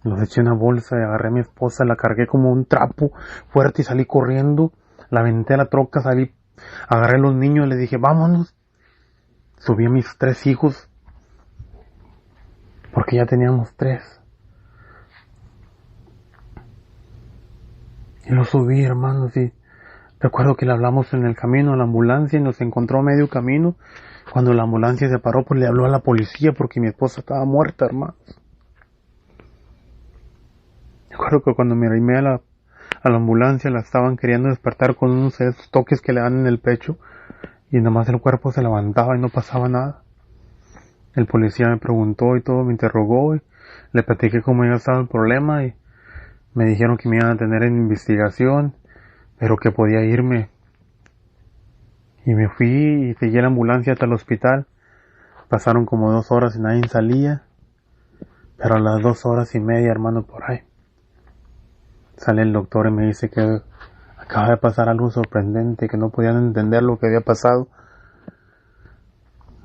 los eché en una bolsa y agarré a mi esposa, la cargué como un trapo fuerte y salí corriendo. La aventé a la troca, salí, agarré a los niños y les dije, vámonos. Subí a mis 3 hijos, porque ya teníamos 3. Y los subí, hermanos, y recuerdo que le hablamos en el camino a la ambulancia y nos encontró a medio camino. Cuando la ambulancia se paró, pues le habló a la policía porque mi esposa estaba muerta, hermanos. Recuerdo que cuando me arrimé a la ambulancia la estaban queriendo despertar con unos de esos toques que le dan en el pecho y nada más el cuerpo se levantaba y no pasaba nada. El policía me preguntó y todo, me interrogó y le platiqué cómo había estado el problema y me dijeron que me iban a tener en investigación, pero que podía irme. Y me fui y seguí la ambulancia hasta el hospital. Pasaron como 2 horas y nadie salía, pero a las 2 horas y media, hermano, por ahí sale el doctor y me dice que acaba de pasar algo sorprendente, que no podían entender lo que había pasado,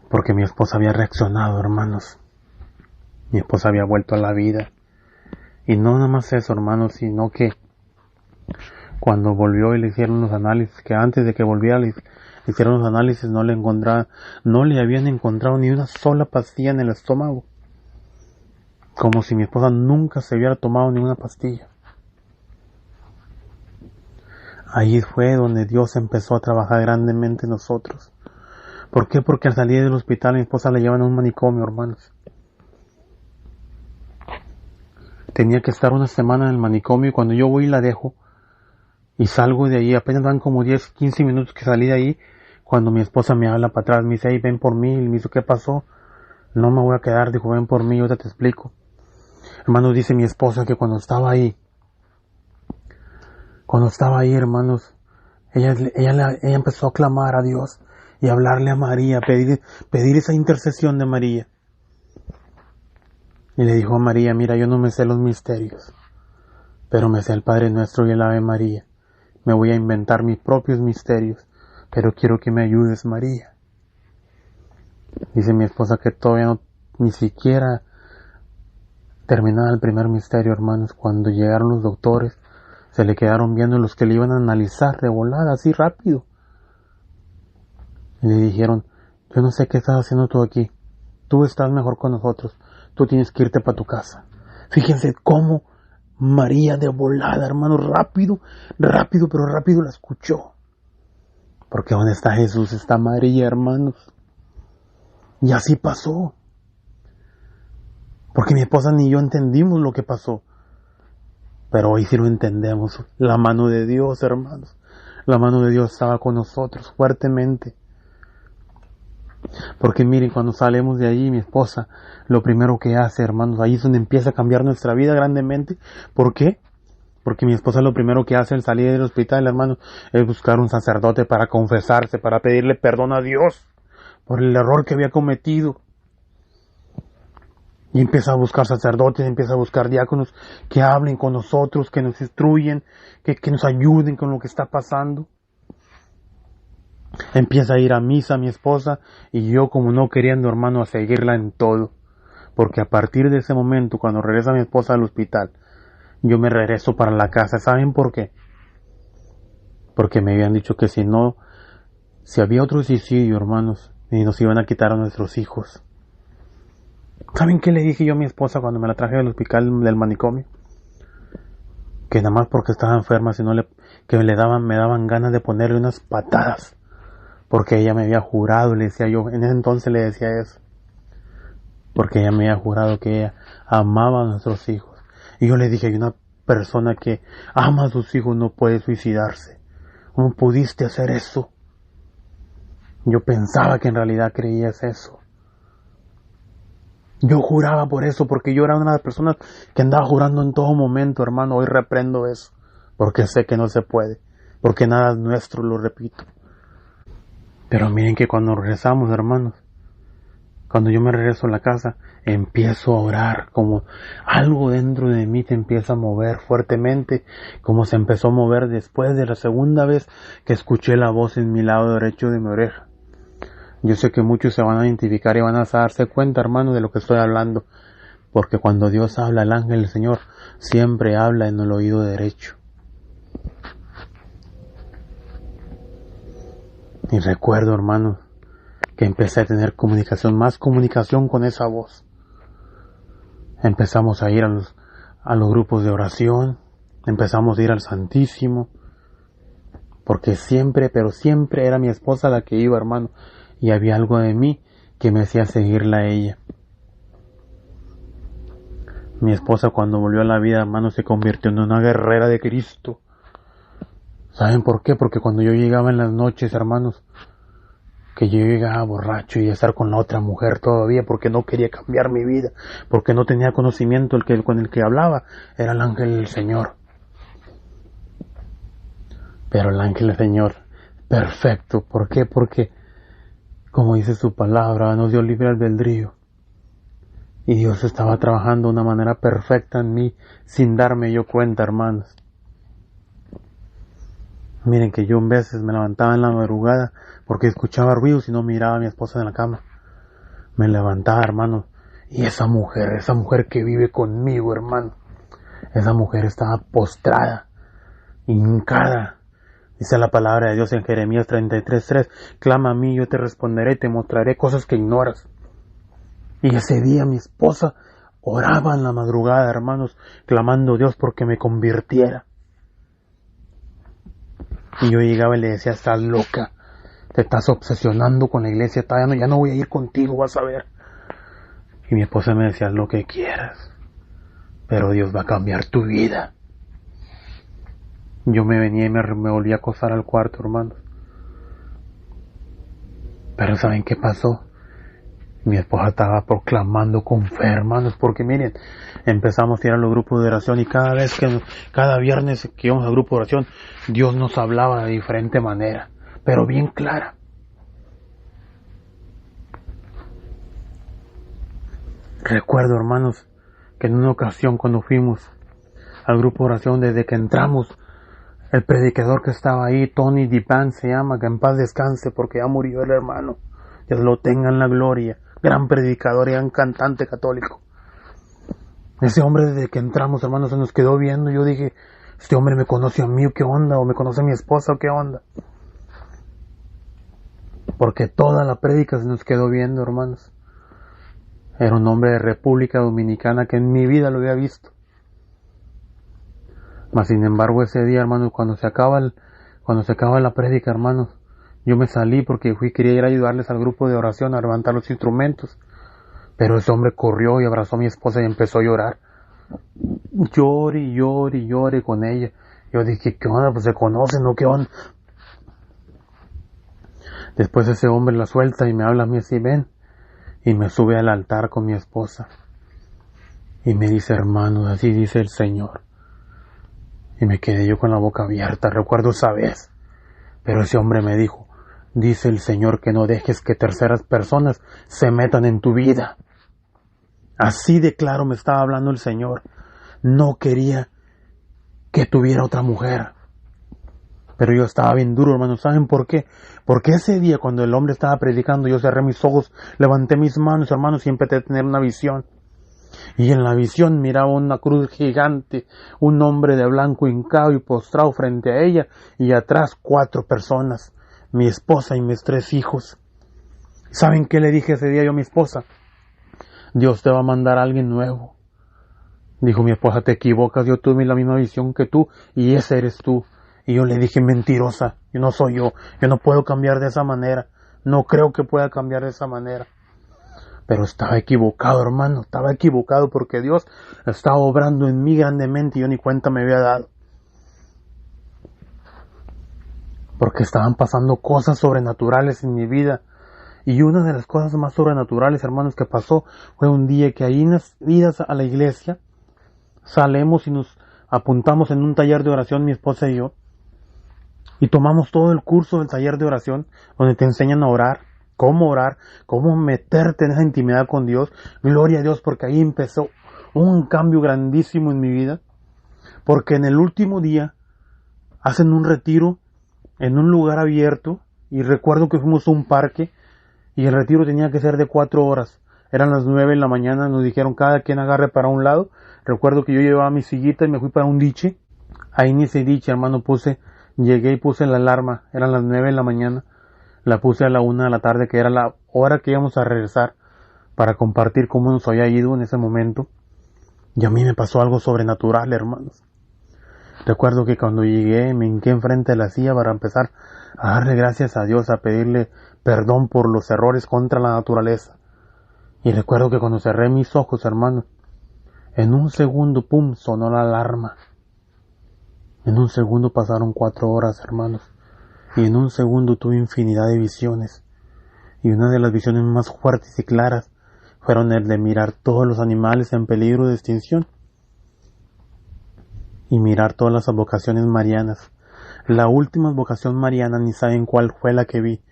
porque mi esposa había reaccionado, hermanos. Mi esposa había vuelto a la vida. Y no nada más eso, hermanos, sino que cuando volvió y le hicieron los análisis, que antes de que volviera le hicieron los análisis, no le habían encontrado ni una sola pastilla en el estómago. Como si mi esposa nunca se hubiera tomado ninguna pastilla. Ahí fue donde Dios empezó a trabajar grandemente en nosotros. ¿Por qué? Porque al salir del hospital mi esposa la llevan a un manicomio, hermanos. Tenía que estar una semana en el manicomio y cuando yo voy y la dejo y salgo de ahí, apenas van como 10, 15 minutos que salí de ahí, cuando mi esposa me habla para atrás, me dice, hey, ven por mí, y me dice, ¿qué pasó? No me voy a quedar, dijo, ven por mí, ahorita te explico. Hermanos, dice mi esposa que cuando estaba ahí, hermanos, ella empezó a clamar a Dios y a hablarle a María, pedir esa intercesión de María. Y le dijo a María, mira, yo no me sé los misterios, pero me sé el Padre Nuestro y el Ave María. Me voy a inventar mis propios misterios, pero quiero que me ayudes, María. Dice mi esposa que todavía no, ni siquiera terminaba el primer misterio, hermanos, cuando llegaron los doctores, se le quedaron viendo los que le iban a analizar de volada, así rápido. Y le dijeron, yo no sé qué estás haciendo tú aquí, tú estás mejor con nosotros, tú tienes que irte para tu casa. Fíjense cómo María de volada, hermano, rápido, pero rápido la escuchó. Porque donde está Jesús está María, hermanos. Y así pasó. Porque mi esposa ni yo entendimos lo que pasó. Pero hoy sí lo entendemos. La mano de Dios, hermanos. La mano de Dios estaba con nosotros fuertemente. Porque miren, cuando salimos de ahí, mi esposa, lo primero que hace, hermanos, ahí es donde empieza a cambiar nuestra vida grandemente. ¿Por qué? Porque mi esposa lo primero que hace al salir del hospital, hermanos, es buscar un sacerdote para confesarse, para pedirle perdón a Dios por el error que había cometido. Y empieza a buscar sacerdotes, empieza a buscar diáconos que hablen con nosotros, que nos instruyen, que nos ayuden con lo que está pasando. Empieza a ir a misa mi esposa y yo, como no queriendo, hermano, a seguirla en todo. Porque a partir de ese momento, cuando regresa mi esposa al hospital, yo me regreso para la casa. ¿Saben por qué? Porque me habían dicho que si había otro suicidio, hermanos, y nos iban a quitar a nuestros hijos. ¿Saben qué le dije yo a mi esposa cuando me la traje del hospital, del manicomio? Que nada más porque estaba enferma, me daban ganas de ponerle unas patadas. Porque ella me había jurado, le decía yo, en ese entonces le decía eso. Porque ella me había jurado que ella amaba a nuestros hijos. Y yo le dije, hay una persona que ama a sus hijos no puede suicidarse. ¿Cómo pudiste hacer eso? Yo pensaba que en realidad creías eso. Yo juraba por eso, porque yo era una de las personas que andaba jurando en todo momento, hermano. Hoy reprendo eso, porque sé que no se puede, porque nada es nuestro, lo repito. Pero miren que cuando regresamos, hermanos, cuando yo me regreso a la casa, empiezo a orar, como algo dentro de mí se empieza a mover fuertemente, como se empezó a mover después de la segunda vez que escuché la voz en mi lado derecho de mi oreja. Yo sé que muchos se van a identificar y van a darse cuenta, hermanos, de lo que estoy hablando, porque cuando Dios habla, el ángel del Señor siempre habla en el oído derecho. Y recuerdo, hermanos, que empecé a tener más comunicación con esa voz. Empezamos a ir a los grupos de oración, empezamos a ir al Santísimo, porque siempre, pero siempre era mi esposa la que iba, hermano, y había algo de mí que me hacía seguirla a ella. Mi esposa, cuando volvió a la vida, hermano, se convirtió en una guerrera de Cristo. ¿Saben por qué? Porque cuando yo llegaba en las noches, hermanos, que yo llegaba borracho y a estar con la otra mujer todavía porque no quería cambiar mi vida, porque no tenía conocimiento, con el que hablaba era el ángel del Señor. Pero el ángel del Señor, perfecto. ¿Por qué? Porque, como dice su palabra, nos dio libre albedrío. Y Dios estaba trabajando de una manera perfecta en mí, sin darme yo cuenta, hermanos. Miren que yo en veces me levantaba en la madrugada porque escuchaba ruidos y no miraba a mi esposa en la cama. Me levantaba, hermano, y esa mujer que vive conmigo, hermano, esa mujer estaba postrada, hincada. Dice la palabra de Dios en Jeremías 33:3, clama a mí, yo te responderé, te mostraré cosas que ignoras. Y ese día mi esposa oraba en la madrugada, hermanos, clamando a Dios porque me convirtiera. Y yo llegaba y le decía, estás loca, te estás obsesionando con la iglesia, ya no voy a ir contigo, vas a ver. Y mi esposa me decía, lo que quieras, pero Dios va a cambiar tu vida. Yo me venía y me volví a acostar al cuarto, hermanos. Pero ¿saben qué pasó? Mi esposa estaba proclamando con fe, hermanos, porque miren, empezamos a ir a los grupos de oración y cada viernes que íbamos al grupo de oración, Dios nos hablaba de diferente manera, pero bien clara. Recuerdo, hermanos, que en una ocasión cuando fuimos al grupo de oración, desde que entramos, el predicador que estaba ahí, Tony Dipan se llama, que en paz descanse porque ya murió el hermano, Dios lo tenga en la gloria, gran predicador y gran cantante católico. Ese hombre, desde que entramos, hermanos, se nos quedó viendo. Yo dije, este hombre me conoce a mí, ¿qué onda? ¿O me conoce a mi esposa, qué onda? Porque toda la prédica se nos quedó viendo, hermanos. Era un hombre de República Dominicana que en mi vida lo había visto. Mas sin embargo, ese día, hermanos, cuando se acaba la prédica, hermanos, yo me salí porque quería ir a ayudarles al grupo de oración a levantar los instrumentos. Pero ese hombre corrió y abrazó a mi esposa y empezó a llorar. Llore con ella. Yo dije, ¿qué onda? Pues se conocen, ¿no? ¿Qué onda? Después ese hombre la suelta y me habla a mí así, ven. Y me sube al altar con mi esposa. Y me dice, hermanos, así dice el Señor. Y me quedé yo con la boca abierta, recuerdo esa vez. Pero ese hombre me dijo, dice el Señor que no dejes que terceras personas se metan en tu vida. Así de claro me estaba hablando el Señor. No quería que tuviera otra mujer. Pero yo estaba bien duro, hermanos. ¿Saben por qué? Porque ese día cuando el hombre estaba predicando, yo cerré mis ojos, levanté mis manos, hermanos, y empecé a tener una visión. Y en la visión miraba una cruz gigante, un hombre de blanco hincado y postrado frente a ella, y atrás 4 personas, mi esposa y mis 3 hijos. ¿Saben qué le dije ese día yo a mi esposa? Dios te va a mandar a alguien nuevo. Dijo mi esposa, te equivocas, yo tuve la misma visión que tú, y ese eres tú. Y yo le dije, mentirosa, yo no soy yo no puedo cambiar de esa manera, no creo que pueda cambiar de esa manera. Pero estaba equivocado, hermano, estaba equivocado porque Dios estaba obrando en mí grandemente y yo ni cuenta me había dado. Porque estaban pasando cosas sobrenaturales en mi vida. Y una de las cosas más sobrenaturales, hermanos, que pasó fue un día que ahí en las idas a la iglesia, salimos y nos apuntamos en un taller de oración, mi esposa y yo. Y tomamos todo el curso del taller de oración, donde te enseñan a orar, cómo meterte en esa intimidad con Dios. Gloria a Dios, porque ahí empezó un cambio grandísimo en mi vida. Porque en el último día hacen un retiro en un lugar abierto, y recuerdo que fuimos a un parque, y el retiro tenía que ser de 4 horas. Eran las 9 de la mañana, nos dijeron cada quien agarre para un lado. Recuerdo que yo llevaba mi sillita y me fui para un diche. Ahí en ese diche, hermano, llegué y puse la alarma. Eran las 9 de la mañana. La puse a la 1 de la tarde, que era la hora que íbamos a regresar, para compartir cómo nos había ido en ese momento. Y a mí me pasó algo sobrenatural, hermanos. Recuerdo que cuando llegué me hinqué enfrente de la silla para empezar a darle gracias a Dios, a pedirle perdón por los errores contra la naturaleza. Y recuerdo que cuando cerré mis ojos, hermanos, en un segundo, pum, sonó la alarma. En un segundo pasaron 4 horas, hermanos. Y en un segundo tuve infinidad de visiones. Y una de las visiones más fuertes y claras fueron el de mirar todos los animales en peligro de extinción. Y mirar todas las advocaciones marianas. La última advocación mariana, ni saben cuál fue la que vi.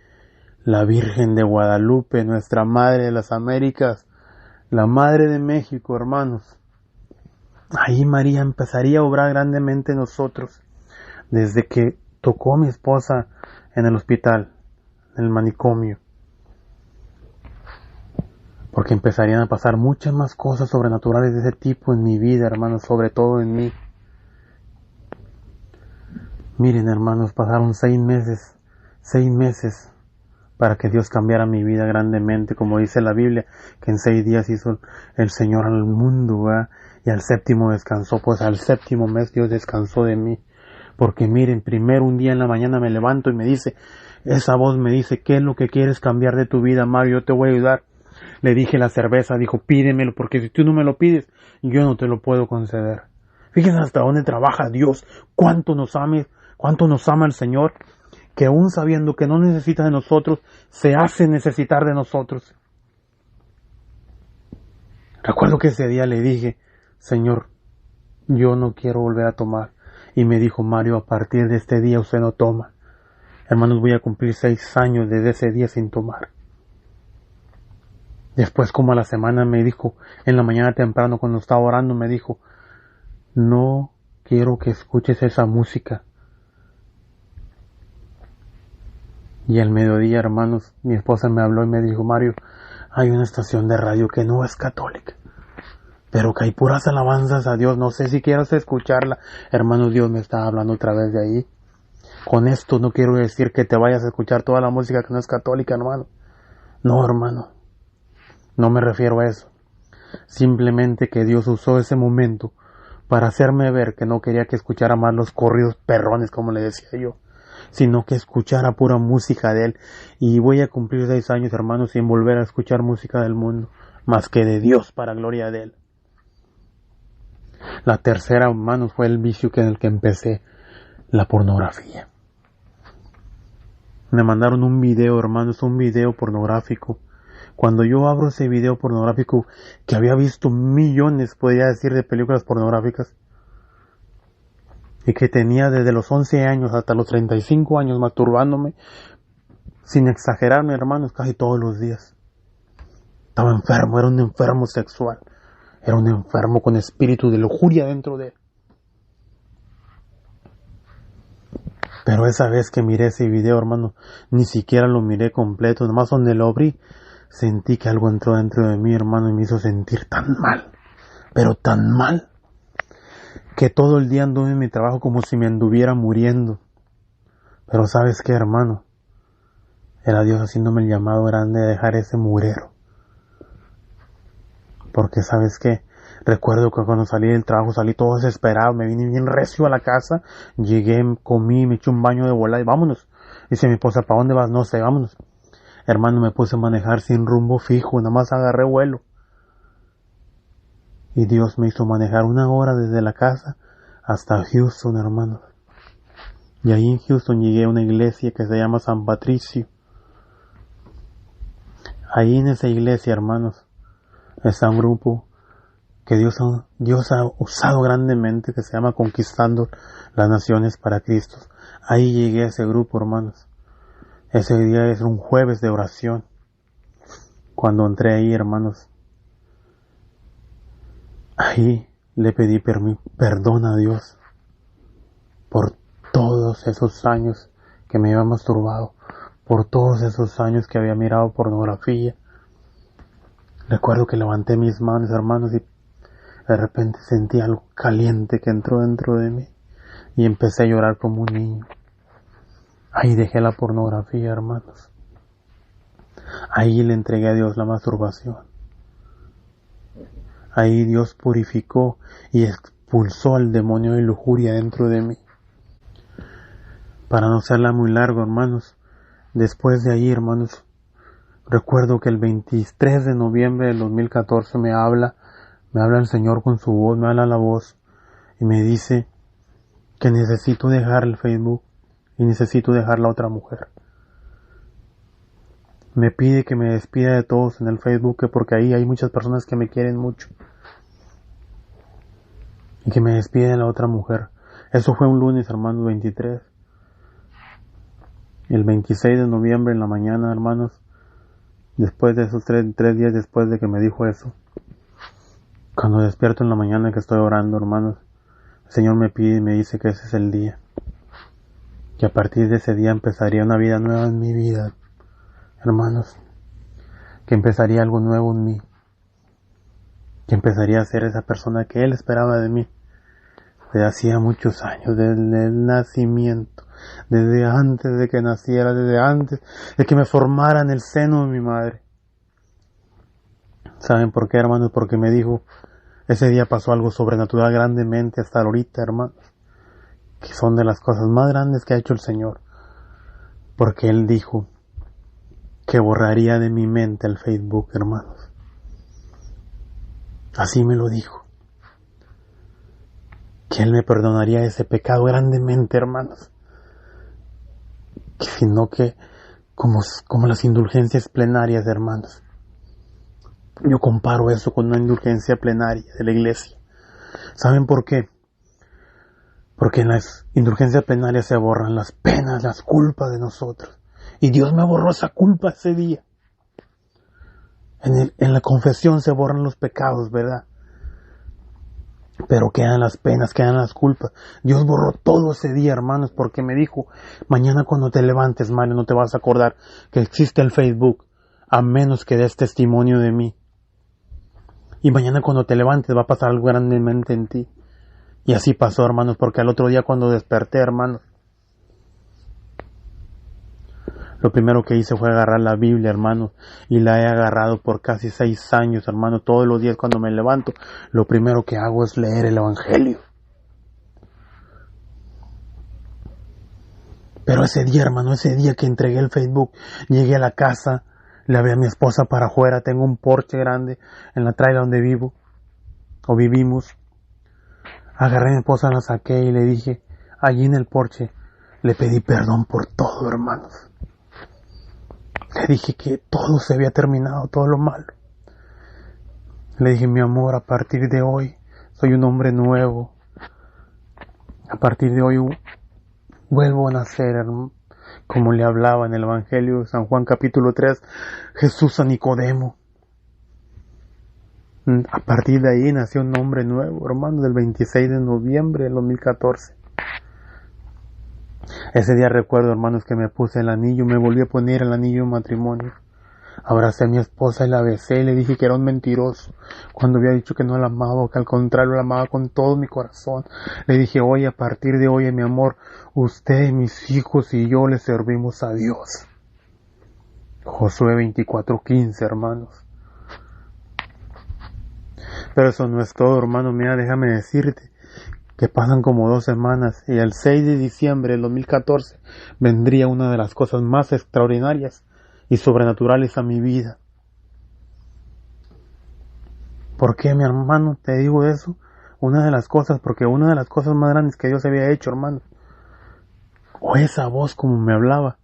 La Virgen de Guadalupe, nuestra Madre de las Américas, la Madre de México, hermanos. Ahí María empezaría a obrar grandemente en nosotros. Desde que tocó a mi esposa en el hospital, en el manicomio. Porque empezarían a pasar muchas más cosas sobrenaturales de ese tipo en mi vida, hermanos, sobre todo en mí. Miren, hermanos, pasaron 6 meses para que Dios cambiara mi vida grandemente, como dice la Biblia, que en 6 días hizo el Señor al mundo, ¿verdad? Y al séptimo descansó. Pues al séptimo mes Dios descansó de mí. Porque miren, primero un día en la mañana me levanto y me dice, esa voz me dice, ¿qué es lo que quieres cambiar de tu vida, Mario? Yo te voy a ayudar. Le dije la cerveza, dijo, pídemelo, porque si tú no me lo pides, yo no te lo puedo conceder. Fíjense hasta dónde trabaja Dios, cuánto nos ama el Señor, que aún sabiendo que no necesita de nosotros, se hace necesitar de nosotros. Recuerdo que ese día le dije, Señor, yo no quiero volver a tomar. Y me dijo, Mario, a partir de este día usted no toma. Hermanos, voy a cumplir 6 años desde ese día sin tomar. Después, como a la semana, me dijo, en la mañana temprano, cuando estaba orando, me dijo, no quiero que escuches esa música. Y al mediodía, hermanos, mi esposa me habló y me dijo, Mario, hay una estación de radio que no es católica, pero que hay puras alabanzas a Dios, no sé si quieras escucharla. Hermanos, Dios me está hablando otra vez de ahí. Con esto no quiero decir que te vayas a escuchar toda la música que no es católica, hermano. No, hermano, no me refiero a eso. Simplemente que Dios usó ese momento para hacerme ver que no quería que escuchara más los corridos perrones, como le decía yo, sino que escuchara pura música de Él. Y voy a cumplir 6 años, hermanos, sin volver a escuchar música del mundo, más que de Dios, para gloria de Él. La tercera, hermanos, fue el vicio en el que empecé, la pornografía. Me mandaron un video, hermanos, un video pornográfico. Cuando yo abro ese video pornográfico, que había visto millones, podría decir, de películas pornográficas, y que tenía desde los 11 años hasta los 35 años masturbándome, sin exagerarme, hermanos, casi todos los días. Estaba enfermo, era un enfermo sexual, era un enfermo con espíritu de lujuria dentro de él. Pero esa vez que miré ese video, hermano, ni siquiera lo miré completo, nomás donde lo abrí, sentí que algo entró dentro de mí, hermano, y me hizo sentir tan mal, pero tan mal, que todo el día anduve en mi trabajo como si me anduviera muriendo. Pero ¿sabes qué, hermano? Era Dios haciéndome el llamado grande de dejar ese murero. Porque ¿sabes qué? Recuerdo que cuando salí del trabajo salí todo desesperado, me vine bien recio a la casa, llegué, comí, me eché un baño de volada y vámonos. Dice mi esposa, ¿para dónde vas? No sé, vámonos. Hermano, me puse a manejar sin rumbo fijo, nada más agarré vuelo. Y Dios me hizo manejar 1 hora desde la casa hasta Houston, hermano. Y ahí en Houston llegué a una iglesia que se llama San Patricio. Ahí en esa iglesia, hermanos, está un grupo que Dios ha usado grandemente, que se llama Conquistando las Naciones para Cristo. Ahí llegué a ese grupo, hermanos. Ese día es un jueves de oración. Cuando entré ahí, hermanos, ahí le pedí perdón a Dios por todos esos años que me había masturbado, por todos esos años que había mirado pornografía. Recuerdo que levanté mis manos, hermanos, y de repente sentí algo caliente que entró dentro de mí y empecé a llorar como un niño. Ahí dejé la pornografía, hermanos. Ahí le entregué a Dios la masturbación. Ahí Dios purificó y expulsó al demonio de lujuria dentro de mí. Para no hacerla muy largo, hermanos, después de ahí, hermanos, recuerdo que el 23 de noviembre del 2014 me habla el Señor con su voz, me habla la voz y me dice que necesito dejar el Facebook y necesito dejar la otra mujer. Me pide que me despida de todos en el Facebook porque ahí hay muchas personas que me quieren mucho. Y que me despide de la otra mujer. Eso fue un lunes, hermanos, 23. El 26 de noviembre en la mañana, hermanos, después de esos tres días después de que me dijo eso, cuando despierto en la mañana que estoy orando, hermanos, el Señor me pide y me dice que ese es el día. Que a partir de ese día empezaría una vida nueva en mi vida, hermanos. Que empezaría algo nuevo en mí. Que empezaría a ser esa persona que Él esperaba de mí. Desde hacía muchos años, desde el nacimiento, desde antes de que naciera, desde antes de que me formara en el seno de mi madre. ¿Saben por qué, hermanos? Porque me dijo, ese día pasó algo sobrenatural grandemente hasta ahorita, hermanos, que son de las cosas más grandes que ha hecho el Señor. Porque Él dijo que borraría de mi mente el Facebook, hermanos. Así me lo dijo. Que Él me perdonaría ese pecado grandemente, hermanos. Que sino que, como las indulgencias plenarias, hermanos. Yo comparo eso con una indulgencia plenaria de la iglesia. ¿Saben por qué? Porque en las indulgencias plenarias se borran las penas, las culpas de nosotros. Y Dios me borró esa culpa ese día. En la confesión se borran los pecados, ¿verdad? Pero quedan las penas, quedan las culpas. Dios borró todo ese día, hermanos, porque me dijo, mañana cuando te levantes, Mario, no te vas a acordar que existe el Facebook, a menos que des testimonio de mí. Y mañana cuando te levantes va a pasar algo grandemente en ti. Y así pasó, hermanos, porque al otro día cuando desperté, hermanos, lo primero que hice fue agarrar la Biblia, hermanos, y la he agarrado por casi 6 años, hermanos. Todos los días cuando me levanto, lo primero que hago es leer el Evangelio. Pero ese día, hermano, ese día que entregué el Facebook, llegué a la casa, le hablé a mi esposa para afuera, tengo un porche grande en la traila donde vivo, o vivimos. Agarré a mi esposa, la saqué y le dije, allí en el porche, le pedí perdón por todo, hermanos. Le dije que todo se había terminado, todo lo malo. Le dije, mi amor, a partir de hoy soy un hombre nuevo. A partir de hoy vuelvo a nacer, como le hablaba en el Evangelio de San Juan capítulo 3, Jesús a Nicodemo. A partir de ahí nació un hombre nuevo, hermano, del 26 de noviembre del 2014. Ese día recuerdo, hermanos, que me puse el anillo, me volví a poner el anillo de matrimonio. Abracé a mi esposa y la besé y le dije que era un mentiroso cuando había dicho que no la amaba, que al contrario la amaba con todo mi corazón. Le dije, oye, a partir de hoy, mi amor, usted, mis hijos y yo le servimos a Dios. Josué 24:15, hermanos. Pero eso no es todo, hermano. Mira, déjame decirte que pasan como 2 semanas y el 6 de diciembre del 2014 vendría una de las cosas más extraordinarias y sobrenaturales a mi vida. ¿Por qué, mi hermano, te digo eso? Porque una de las cosas más grandes que Dios había hecho, hermano, o esa voz como me hablaba,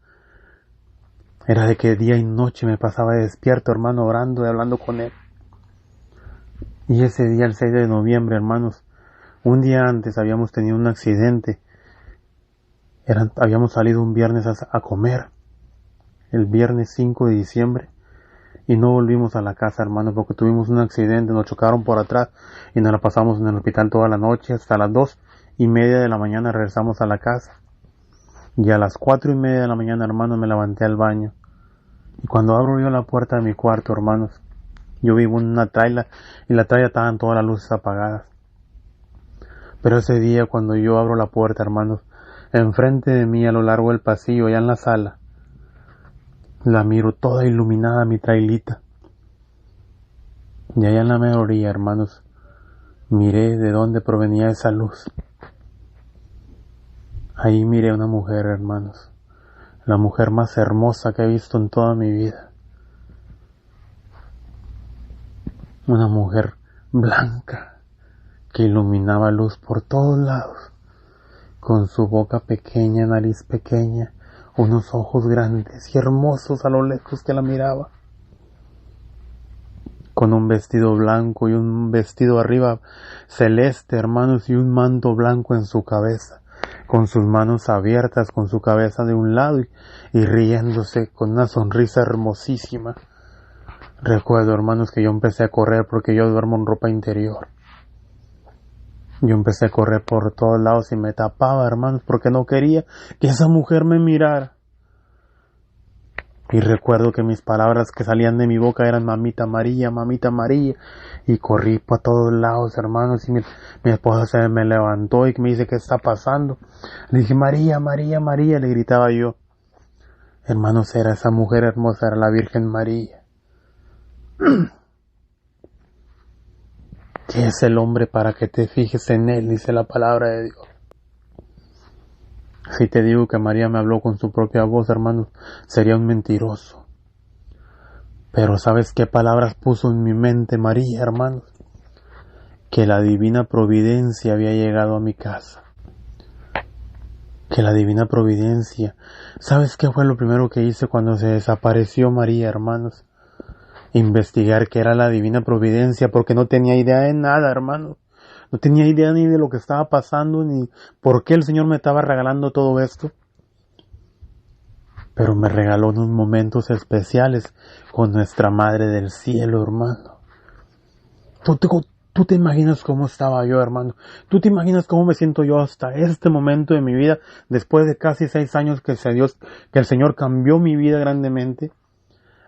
era de que día y noche me pasaba despierto, hermano, orando y hablando con Él. Y ese día, el 6 de noviembre, hermanos, un día antes habíamos tenido un accidente. Habíamos salido un viernes a comer, el viernes 5 de diciembre, y no volvimos a la casa, hermanos, porque tuvimos un accidente, nos chocaron por atrás y nos la pasamos en el hospital toda la noche. Hasta las 2:30 de la mañana regresamos a la casa. Y a las 4:30 de la mañana, hermanos, me levanté al baño. Y cuando abro yo la puerta de mi cuarto, hermanos, yo vivo en una traila y la traila estaban todas las luces apagadas. Pero ese día, cuando yo abro la puerta, hermanos, enfrente de mí, a lo largo del pasillo, allá en la sala, la miro toda iluminada, mi trailita. Y allá en la mera orilla, hermanos, miré de dónde provenía esa luz. Ahí miré a una mujer, hermanos, la mujer más hermosa que he visto en toda mi vida. Una mujer blanca que iluminaba luz por todos lados, con su boca pequeña, nariz pequeña, unos ojos grandes y hermosos a lo lejos que la miraba, con un vestido blanco y un vestido arriba celeste, hermanos, y un manto blanco en su cabeza, con sus manos abiertas, con su cabeza de un lado y riéndose con una sonrisa hermosísima. Recuerdo, hermanos, que yo empecé a correr porque yo duermo en ropa interior. Yo empecé a correr por todos lados y me tapaba, hermanos, porque no quería que esa mujer me mirara. Y recuerdo que mis palabras que salían de mi boca eran mamita María, y corrí por todos lados, hermanos, y mi esposa se me levantó y me dice, ¿qué está pasando? Le dije, María, María, María, le gritaba yo. Hermanos, era esa mujer hermosa, era la Virgen María. ¿Qué es el hombre para que te fijes en él? Dice la palabra de Dios. Si te digo que María me habló con su propia voz, hermanos, sería un mentiroso. Pero ¿sabes qué palabras puso en mi mente María, hermanos? Que la divina providencia había llegado a mi casa. Que la divina providencia. ¿Sabes qué fue lo primero que hice cuando se desapareció María, hermanos? Investigar qué era la divina providencia, porque no tenía idea de nada, hermanos. No tenía idea ni de lo que estaba pasando, ni por qué el Señor me estaba regalando todo esto. Pero me regaló unos momentos especiales con nuestra Madre del Cielo, hermano. ¿Tú te imaginas cómo estaba yo, hermano? ¿Tú te imaginas cómo me siento yo hasta este momento de mi vida, después de casi 6 años que el Señor cambió mi vida grandemente?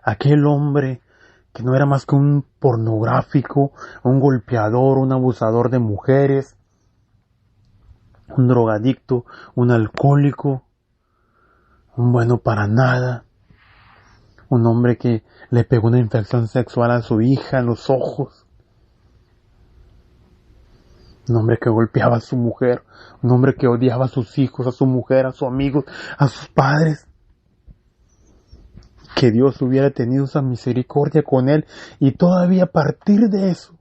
Aquel hombre que no era más que un pornográfico, un golpeador, un abusador de mujeres, un drogadicto, un alcohólico, un bueno para nada, un hombre que le pegó una infección sexual a su hija en los ojos, un hombre que golpeaba a su mujer, un hombre que odiaba a sus hijos, a su mujer, a sus amigos, a sus padres. Que Dios hubiera tenido esa misericordia con él y todavía a partir de eso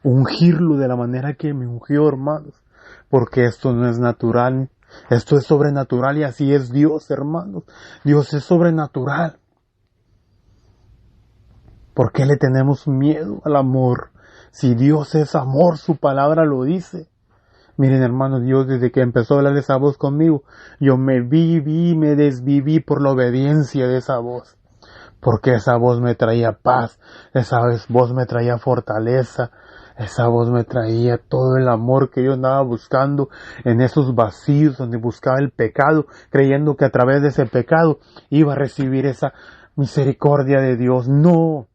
ungirlo de la manera que me ungió, hermanos, porque esto no es natural, esto es sobrenatural y así es Dios, hermanos. Dios es sobrenatural. ¿Por qué le tenemos miedo al amor? Si Dios es amor, su palabra lo dice. Miren, hermanos, Dios desde que empezó a hablar esa voz conmigo, yo me desviví por la obediencia de esa voz. Porque esa voz me traía paz, esa voz me traía fortaleza, esa voz me traía todo el amor que yo andaba buscando en esos vacíos donde buscaba el pecado, creyendo que a través de ese pecado iba a recibir esa misericordia de Dios. No,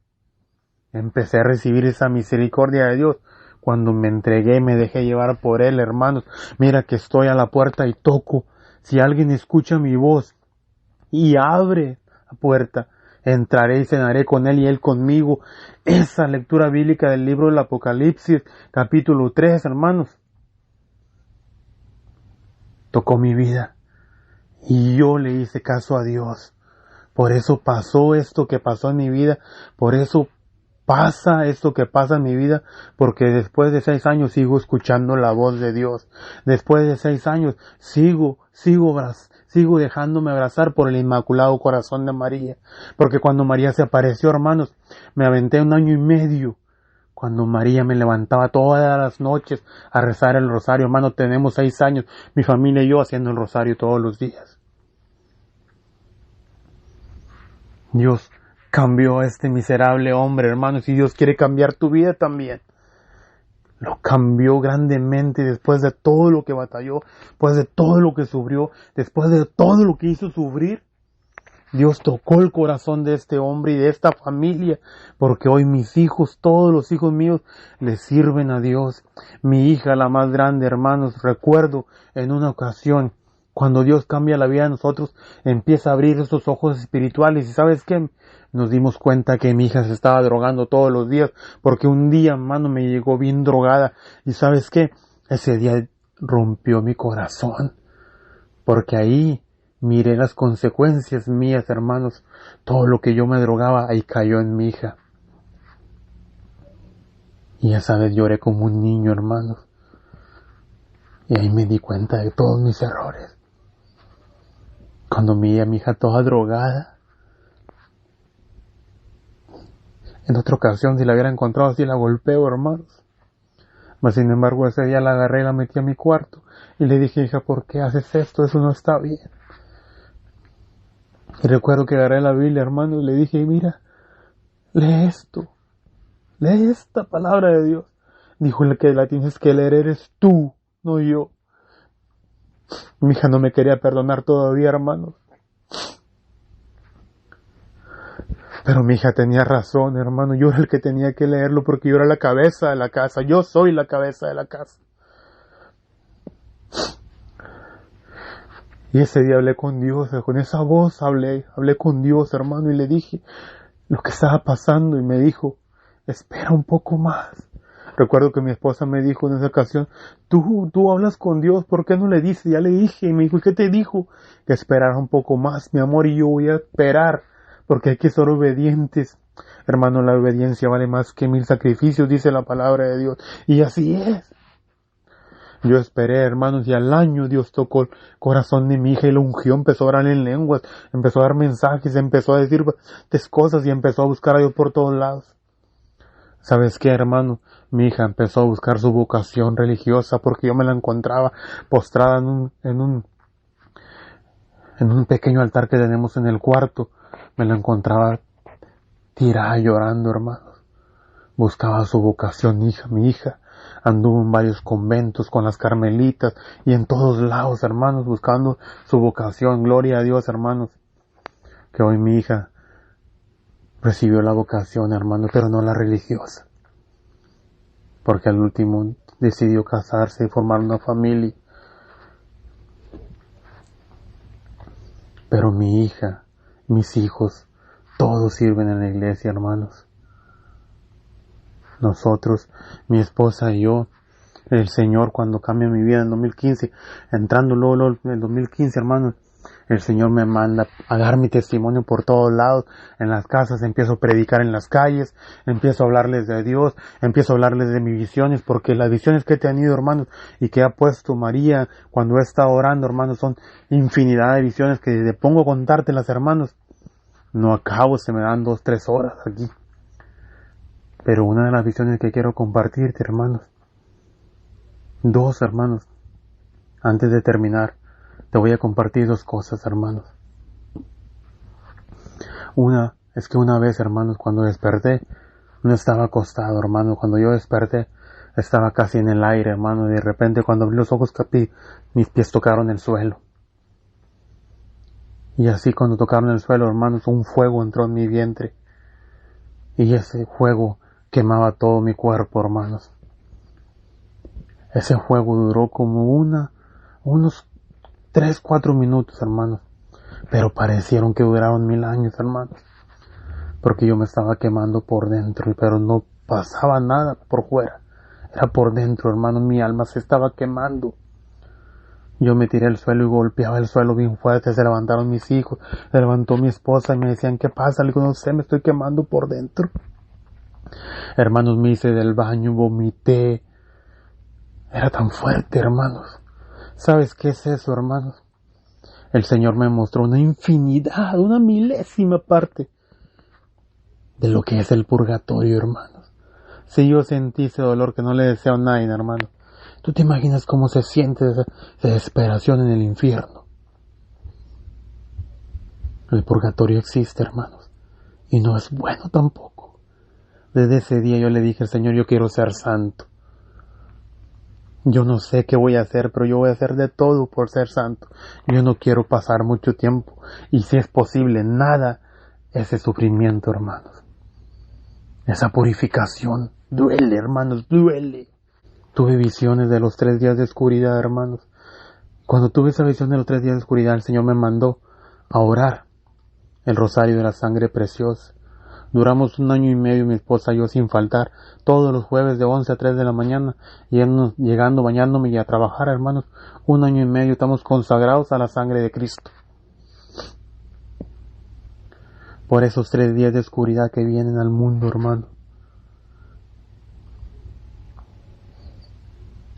empecé a recibir esa misericordia de Dios cuando me entregué y me dejé llevar por Él, hermanos. Mira que estoy a la puerta y toco. Si alguien escucha mi voz y abre la puerta, entraré y cenaré con Él y Él conmigo. Esa lectura bíblica del libro del Apocalipsis, capítulo 3, hermanos, tocó mi vida y yo le hice caso a Dios. Por eso pasó esto que pasó en mi vida, por eso pasa esto que pasa en mi vida, porque después de 6 años sigo escuchando la voz de Dios. Después de 6 años sigo dejándome abrazar por el Inmaculado Corazón de María. Porque cuando María se apareció, hermanos, me aventé 1 año y medio Cuando María me levantaba todas las noches a rezar el rosario, hermano, tenemos 6 años, mi familia y yo haciendo el rosario todos los días. Dios cambió a este miserable hombre, hermanos, y Dios quiere cambiar tu vida también. Lo cambió grandemente después de todo lo que batalló, después de todo lo que sufrió, después de todo lo que hizo sufrir. Dios tocó el corazón de este hombre y de esta familia, porque hoy mis hijos, todos los hijos míos, le sirven a Dios. Mi hija, la más grande, hermanos, recuerdo en una ocasión, cuando Dios cambia la vida de nosotros, empieza a abrir esos ojos espirituales. ¿Y sabes qué? Nos dimos cuenta que mi hija se estaba drogando todos los días, porque un día, hermano, me llegó bien drogada. ¿Y sabes qué? Ese día rompió mi corazón, porque ahí miré las consecuencias mías, hermanos. Todo lo que yo me drogaba, ahí cayó en mi hija. Y esa vez lloré como un niño, hermanos. Y ahí me di cuenta de todos mis errores. Cuando miré a mi hija toda drogada. En otra ocasión, si la hubiera encontrado así, la golpeo, hermanos. Mas sin embargo, ese día la agarré y la metí a mi cuarto. Y le dije, hija, ¿por qué haces esto? Eso no está bien. Y recuerdo que agarré la Biblia, hermano, y le dije, mira, lee esto. Lee esta palabra de Dios. Dijo, el que la tienes que leer eres tú, no yo. Mi hija no me quería perdonar todavía, hermanos. Pero mi hija tenía razón, hermano. Yo era el que tenía que leerlo porque yo era la cabeza de la casa. Yo soy la cabeza de la casa. Y ese día hablé con Dios, con esa voz hablé con Dios, hermano, y le dije lo que estaba pasando y me dijo, espera un poco más. Recuerdo que mi esposa me dijo en esa ocasión, tú hablas con Dios, ¿por qué no le dices? Ya le dije, y me dijo, ¿y qué te dijo? Que esperara un poco más, mi amor, y yo voy a esperar, porque hay que ser obedientes. Hermano, la obediencia vale más que 1000 sacrificios, dice la palabra de Dios, y así es. Yo esperé, hermanos, y al año Dios tocó el corazón de mi hija y la ungió, empezó a orar en lenguas, empezó a dar mensajes, empezó a decir cosas y empezó a buscar a Dios por todos lados. ¿Sabes qué, hermano? Mi hija empezó a buscar su vocación religiosa porque yo me la encontraba postrada en un pequeño altar que tenemos en el cuarto. Me la encontraba tirada llorando, hermanos. Buscaba su vocación, mi hija. Anduvo en varios conventos con las carmelitas y en todos lados, hermanos, buscando su vocación. Gloria a Dios, hermanos, que hoy mi hija recibió la vocación, hermano, pero no la religiosa, porque al último decidió casarse y formar una familia. Pero mi hija, mis hijos, todos sirven en la iglesia, hermanos. Nosotros, mi esposa y yo, el Señor cuando cambia mi vida en 2015, entrando luego en el 2015, hermanos, el Señor me manda a dar mi testimonio por todos lados, en las casas, empiezo a predicar en las calles, empiezo a hablarles de Dios, empiezo a hablarles de mis visiones, porque las visiones que he tenido, hermanos, y que ha puesto María cuando he estado orando, hermanos, son infinidad de visiones que te pongo a contártelas, hermanos, no acabo, se me dan 2-3 horas aquí. Pero una de las visiones que quiero compartirte, hermanos, 2, hermanos, antes de terminar, te voy a compartir 2 cosas, hermanos. Una, es que una vez, hermanos, cuando desperté, no estaba acostado, hermano, cuando yo desperté, estaba casi en el aire, hermano, y de repente cuando abrí los ojos, mis pies tocaron el suelo. Y así cuando tocaron el suelo, hermanos, un fuego entró en mi vientre, y ese fuego quemaba todo mi cuerpo, hermanos. Ese fuego duró como unos 3-4 minutos, hermanos. Pero parecieron que duraron 1000 años, hermanos. Porque yo me estaba quemando por dentro, pero no pasaba nada por fuera. Era por dentro, hermanos, mi alma se estaba quemando. Yo me tiré al suelo y golpeaba el suelo bien fuerte. Se levantaron mis hijos, se levantó mi esposa y me decían, ¿qué pasa? Le digo, no sé, me estoy quemando por dentro. Hermanos, me hice del baño, vomité. Era tan fuerte, hermanos. ¿Sabes qué es eso, hermanos? El Señor me mostró una infinidad, una milésima parte de lo que es el purgatorio, hermanos. Si yo sentí ese dolor que no le deseo a nadie, hermano. ¿Tú te imaginas cómo se siente esa desesperación en el infierno? El purgatorio existe, hermanos, y no es bueno tampoco. Desde ese día yo le dije al Señor, yo quiero ser santo. Yo no sé qué voy a hacer, pero yo voy a hacer de todo por ser santo. Yo no quiero pasar mucho tiempo, y si es posible, nada, ese sufrimiento, hermanos. Esa purificación duele, hermanos, duele. Tuve visiones de los 3 días de oscuridad, hermanos. Cuando tuve esa visión de los 3 días de oscuridad, el Señor me mandó a orar el rosario de la sangre preciosa. Duramos 1 año y medio, mi esposa y yo, sin faltar, todos los jueves de 11 a 3 de la mañana, llegando, bañándome y a trabajar, hermanos. 1 año y medio estamos consagrados a la sangre de Cristo. Por esos 3 días de oscuridad que vienen al mundo, hermano.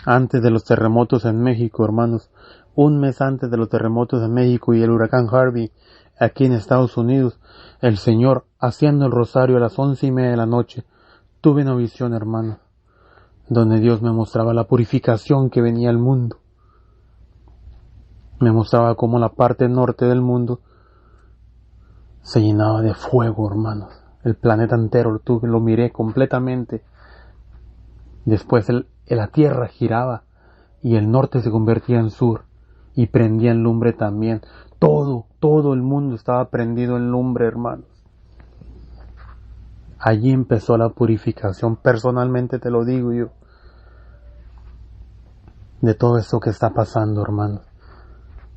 Antes de los terremotos en México, hermanos, 1 mes antes de los terremotos en México y el huracán Harvey aquí en Estados Unidos, el Señor, haciendo el rosario a las 11:30 de la noche, tuve una visión, hermano, donde Dios me mostraba la purificación que venía al mundo. Me mostraba cómo la parte norte del mundo se llenaba de fuego, hermanos. El planeta entero lo miré completamente. Después la tierra giraba y el norte se convertía en sur y prendía en lumbre también. Todo el mundo estaba prendido en lumbre, hermanos. Allí empezó la purificación, personalmente te lo digo yo, de todo esto que está pasando, hermanos.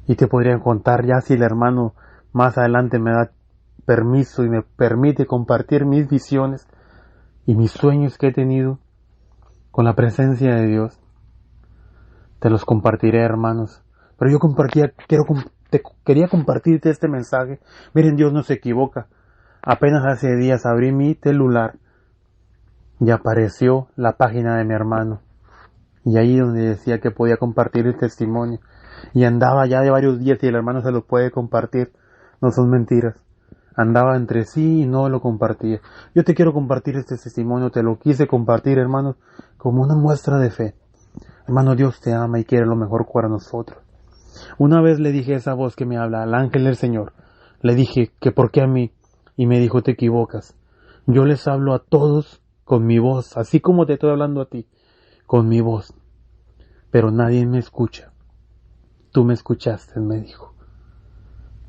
Y te podría contar ya si el hermano más adelante me da permiso y me permite compartir mis visiones y mis sueños que he tenido con la presencia de Dios. Te los compartiré, hermanos. Pero yo quería compartirte este mensaje. Miren, Dios no se equivoca. Apenas hace días abrí mi celular y apareció la página de mi hermano. Y ahí donde decía que podía compartir el testimonio. Y andaba ya de varios días y el hermano se lo puede compartir. No son mentiras. Andaba entre sí y no lo compartía. Yo te quiero compartir este testimonio. Te lo quise compartir, hermano, como una muestra de fe. Hermano, Dios te ama y quiere lo mejor para nosotros. Una vez le dije a esa voz que me habla, al ángel del Señor, le dije que por qué a mí, y me dijo, te equivocas. Yo les hablo a todos con mi voz, así como te estoy hablando a ti, con mi voz. Pero nadie me escucha. Tú me escuchaste, me dijo.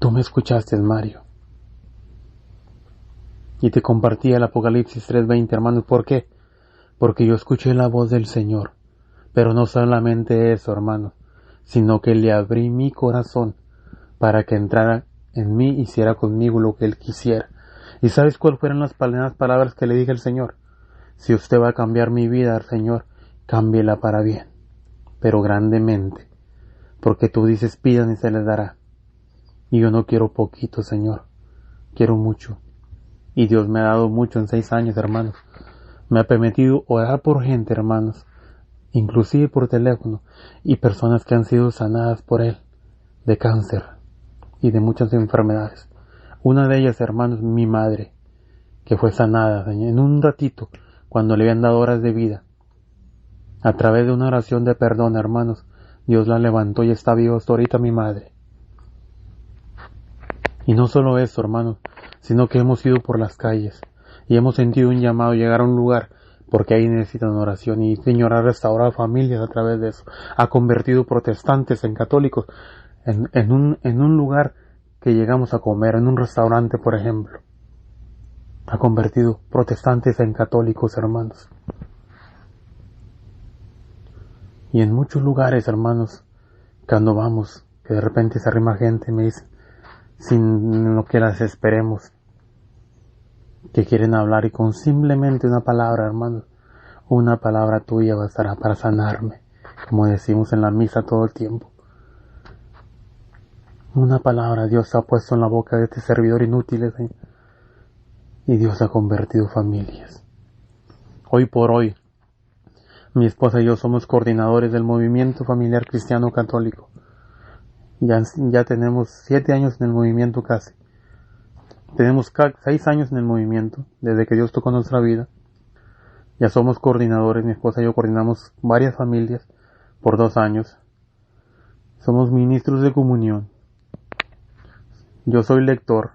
Tú me escuchaste, Mario. Y te compartí el Apocalipsis 3:20, hermanos. ¿Por qué? Porque yo escuché la voz del Señor. Pero no solamente eso, hermanos, sino que le abrí mi corazón para que entrara en mí y hiciera conmigo lo que Él quisiera. ¿Y sabes cuáles fueron las palabras que le dije al Señor? Si usted va a cambiar mi vida, Señor, cámbiela para bien, pero grandemente, porque tú dices, pidan y se les dará. Y yo no quiero poquito, Señor, quiero mucho. Y Dios me ha dado mucho en 6 años, hermanos. Me ha permitido orar por gente, hermanos, inclusive por teléfono, y personas que han sido sanadas por Él, de cáncer y de muchas enfermedades. Una de ellas, hermanos, mi madre, que fue sanada en un ratito, cuando le habían dado horas de vida. A través de una oración de perdón, hermanos, Dios la levantó y está viva hasta ahorita mi madre. Y no solo eso, hermanos, sino que hemos ido por las calles y hemos sentido un llamado a llegar a un lugar porque ahí necesitan oración, y el Señor ha restaurado familias a través de eso, ha convertido protestantes en católicos en un lugar que llegamos a comer, en un restaurante, por ejemplo, ha convertido protestantes en católicos, hermanos. Y en muchos lugares, hermanos, cuando vamos, que de repente se arrima gente y me dice, sin lo que las esperemos, que quieren hablar, y con simplemente una palabra, hermanos, una palabra tuya bastará para sanarme, como decimos en la misa todo el tiempo. Una palabra Dios ha puesto en la boca de este servidor inútil, y Dios ha convertido familias. Hoy por hoy, mi esposa y yo somos coordinadores del movimiento familiar cristiano católico. Ya tenemos 7 años en el movimiento casi. Tenemos 6 años en el movimiento, desde que Dios tocó nuestra vida. Ya somos coordinadores, mi esposa y yo coordinamos varias familias por 2 años. Somos ministros de comunión. Yo soy lector.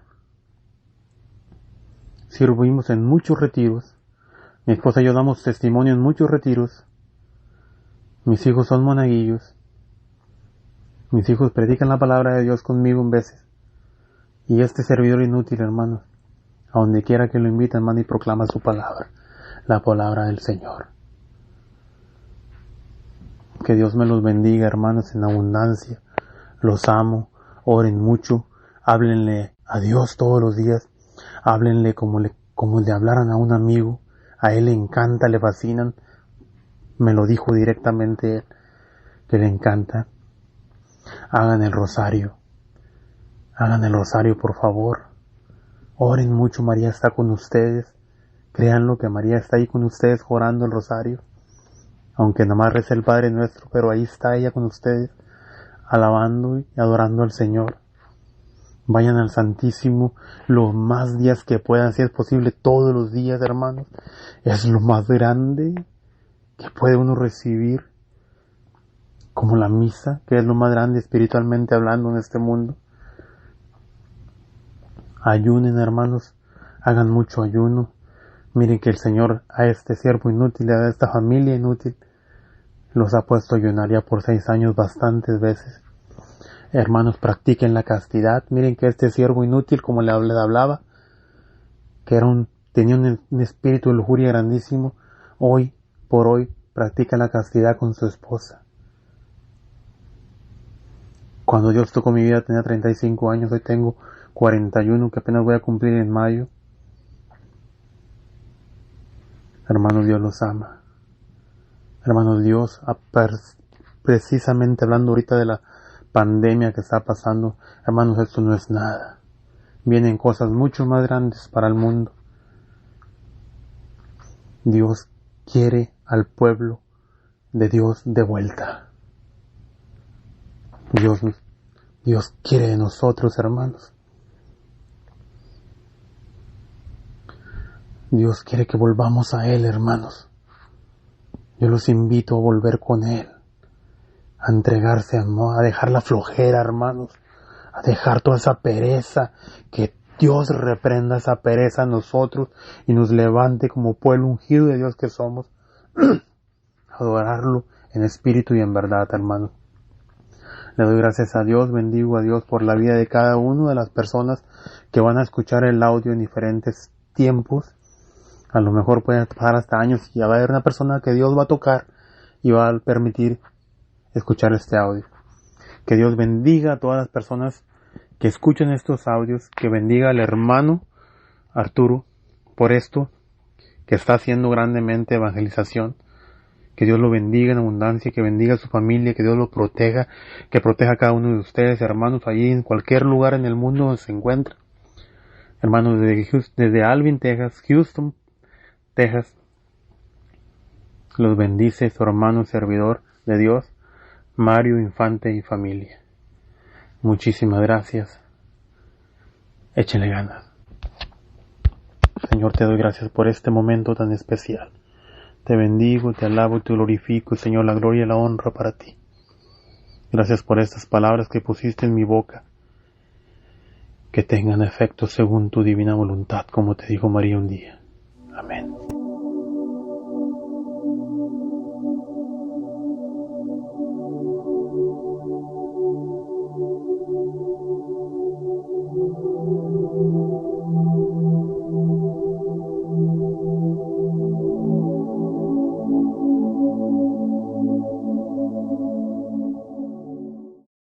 Servimos en muchos retiros. Mi esposa y yo damos testimonio en muchos retiros. Mis hijos son monaguillos. Mis hijos predican la palabra de Dios conmigo en veces. Y este servidor inútil, hermanos, a donde quiera que lo invitan, manda y proclama su palabra, la palabra del Señor. Que Dios me los bendiga, hermanos, en abundancia. Los amo, oren mucho, háblenle a Dios todos los días, háblenle como le hablaran a un amigo. A él le encanta, le fascinan. Me lo dijo directamente él, que le encanta. Hagan el rosario, por favor. Oren mucho, María está con ustedes. Créanlo que María está ahí con ustedes orando el rosario. Aunque nada más reza el Padre Nuestro, pero ahí está ella con ustedes, alabando y adorando al Señor. Vayan al Santísimo los más días que puedan, si es posible todos los días, hermanos. Es lo más grande que puede uno recibir, como la misa, que es lo más grande espiritualmente hablando en este mundo. Ayunen, hermanos, hagan mucho ayuno. Miren que el Señor a este siervo inútil, a esta familia inútil, los ha puesto a ayunar ya por 6 años bastantes veces. Hermanos, practiquen la castidad. Miren que este siervo inútil, como le hablaba, que tenía un espíritu de lujuria grandísimo, hoy por hoy practica la castidad con su esposa. Cuando Dios tocó mi vida tenía 35 años, hoy tengo 41, que apenas voy a cumplir en mayo. Hermanos, Dios los ama. Hermanos, Dios, precisamente hablando ahorita de la pandemia que está pasando, hermanos, esto no es nada. Vienen cosas mucho más grandes para el mundo. Dios quiere al pueblo de Dios de vuelta. Dios quiere de nosotros, hermanos. Dios quiere que volvamos a Él, hermanos. Yo los invito a volver con Él, a entregarse, a dejar la flojera, hermanos, a dejar toda esa pereza, que Dios reprenda esa pereza a nosotros y nos levante como pueblo ungido de Dios que somos, adorarlo en espíritu y en verdad, hermanos. Le doy gracias a Dios, bendigo a Dios por la vida de cada una de las personas que van a escuchar el audio en diferentes tiempos. A lo mejor pueden pasar hasta años y ya va a haber una persona que Dios va a tocar y va a permitir escuchar este audio. Que Dios bendiga a todas las personas que escuchen estos audios, que bendiga al hermano Arturo por esto, que está haciendo grandemente evangelización. Que Dios lo bendiga en abundancia, que bendiga a su familia, que Dios lo proteja, que proteja a cada uno de ustedes, hermanos, allí en cualquier lugar en el mundo donde se encuentren. Hermanos, desde Alvin, Texas, Houston, Texas, los bendice su hermano servidor de Dios, Mario Infante y familia. Muchísimas gracias. Échenle ganas. Señor, te doy gracias por este momento tan especial. Te bendigo, te alabo y te glorifico, Señor, la gloria y la honra para ti. Gracias por estas palabras que pusiste en mi boca, que tengan efecto según tu divina voluntad, como te dijo María un día. Amén.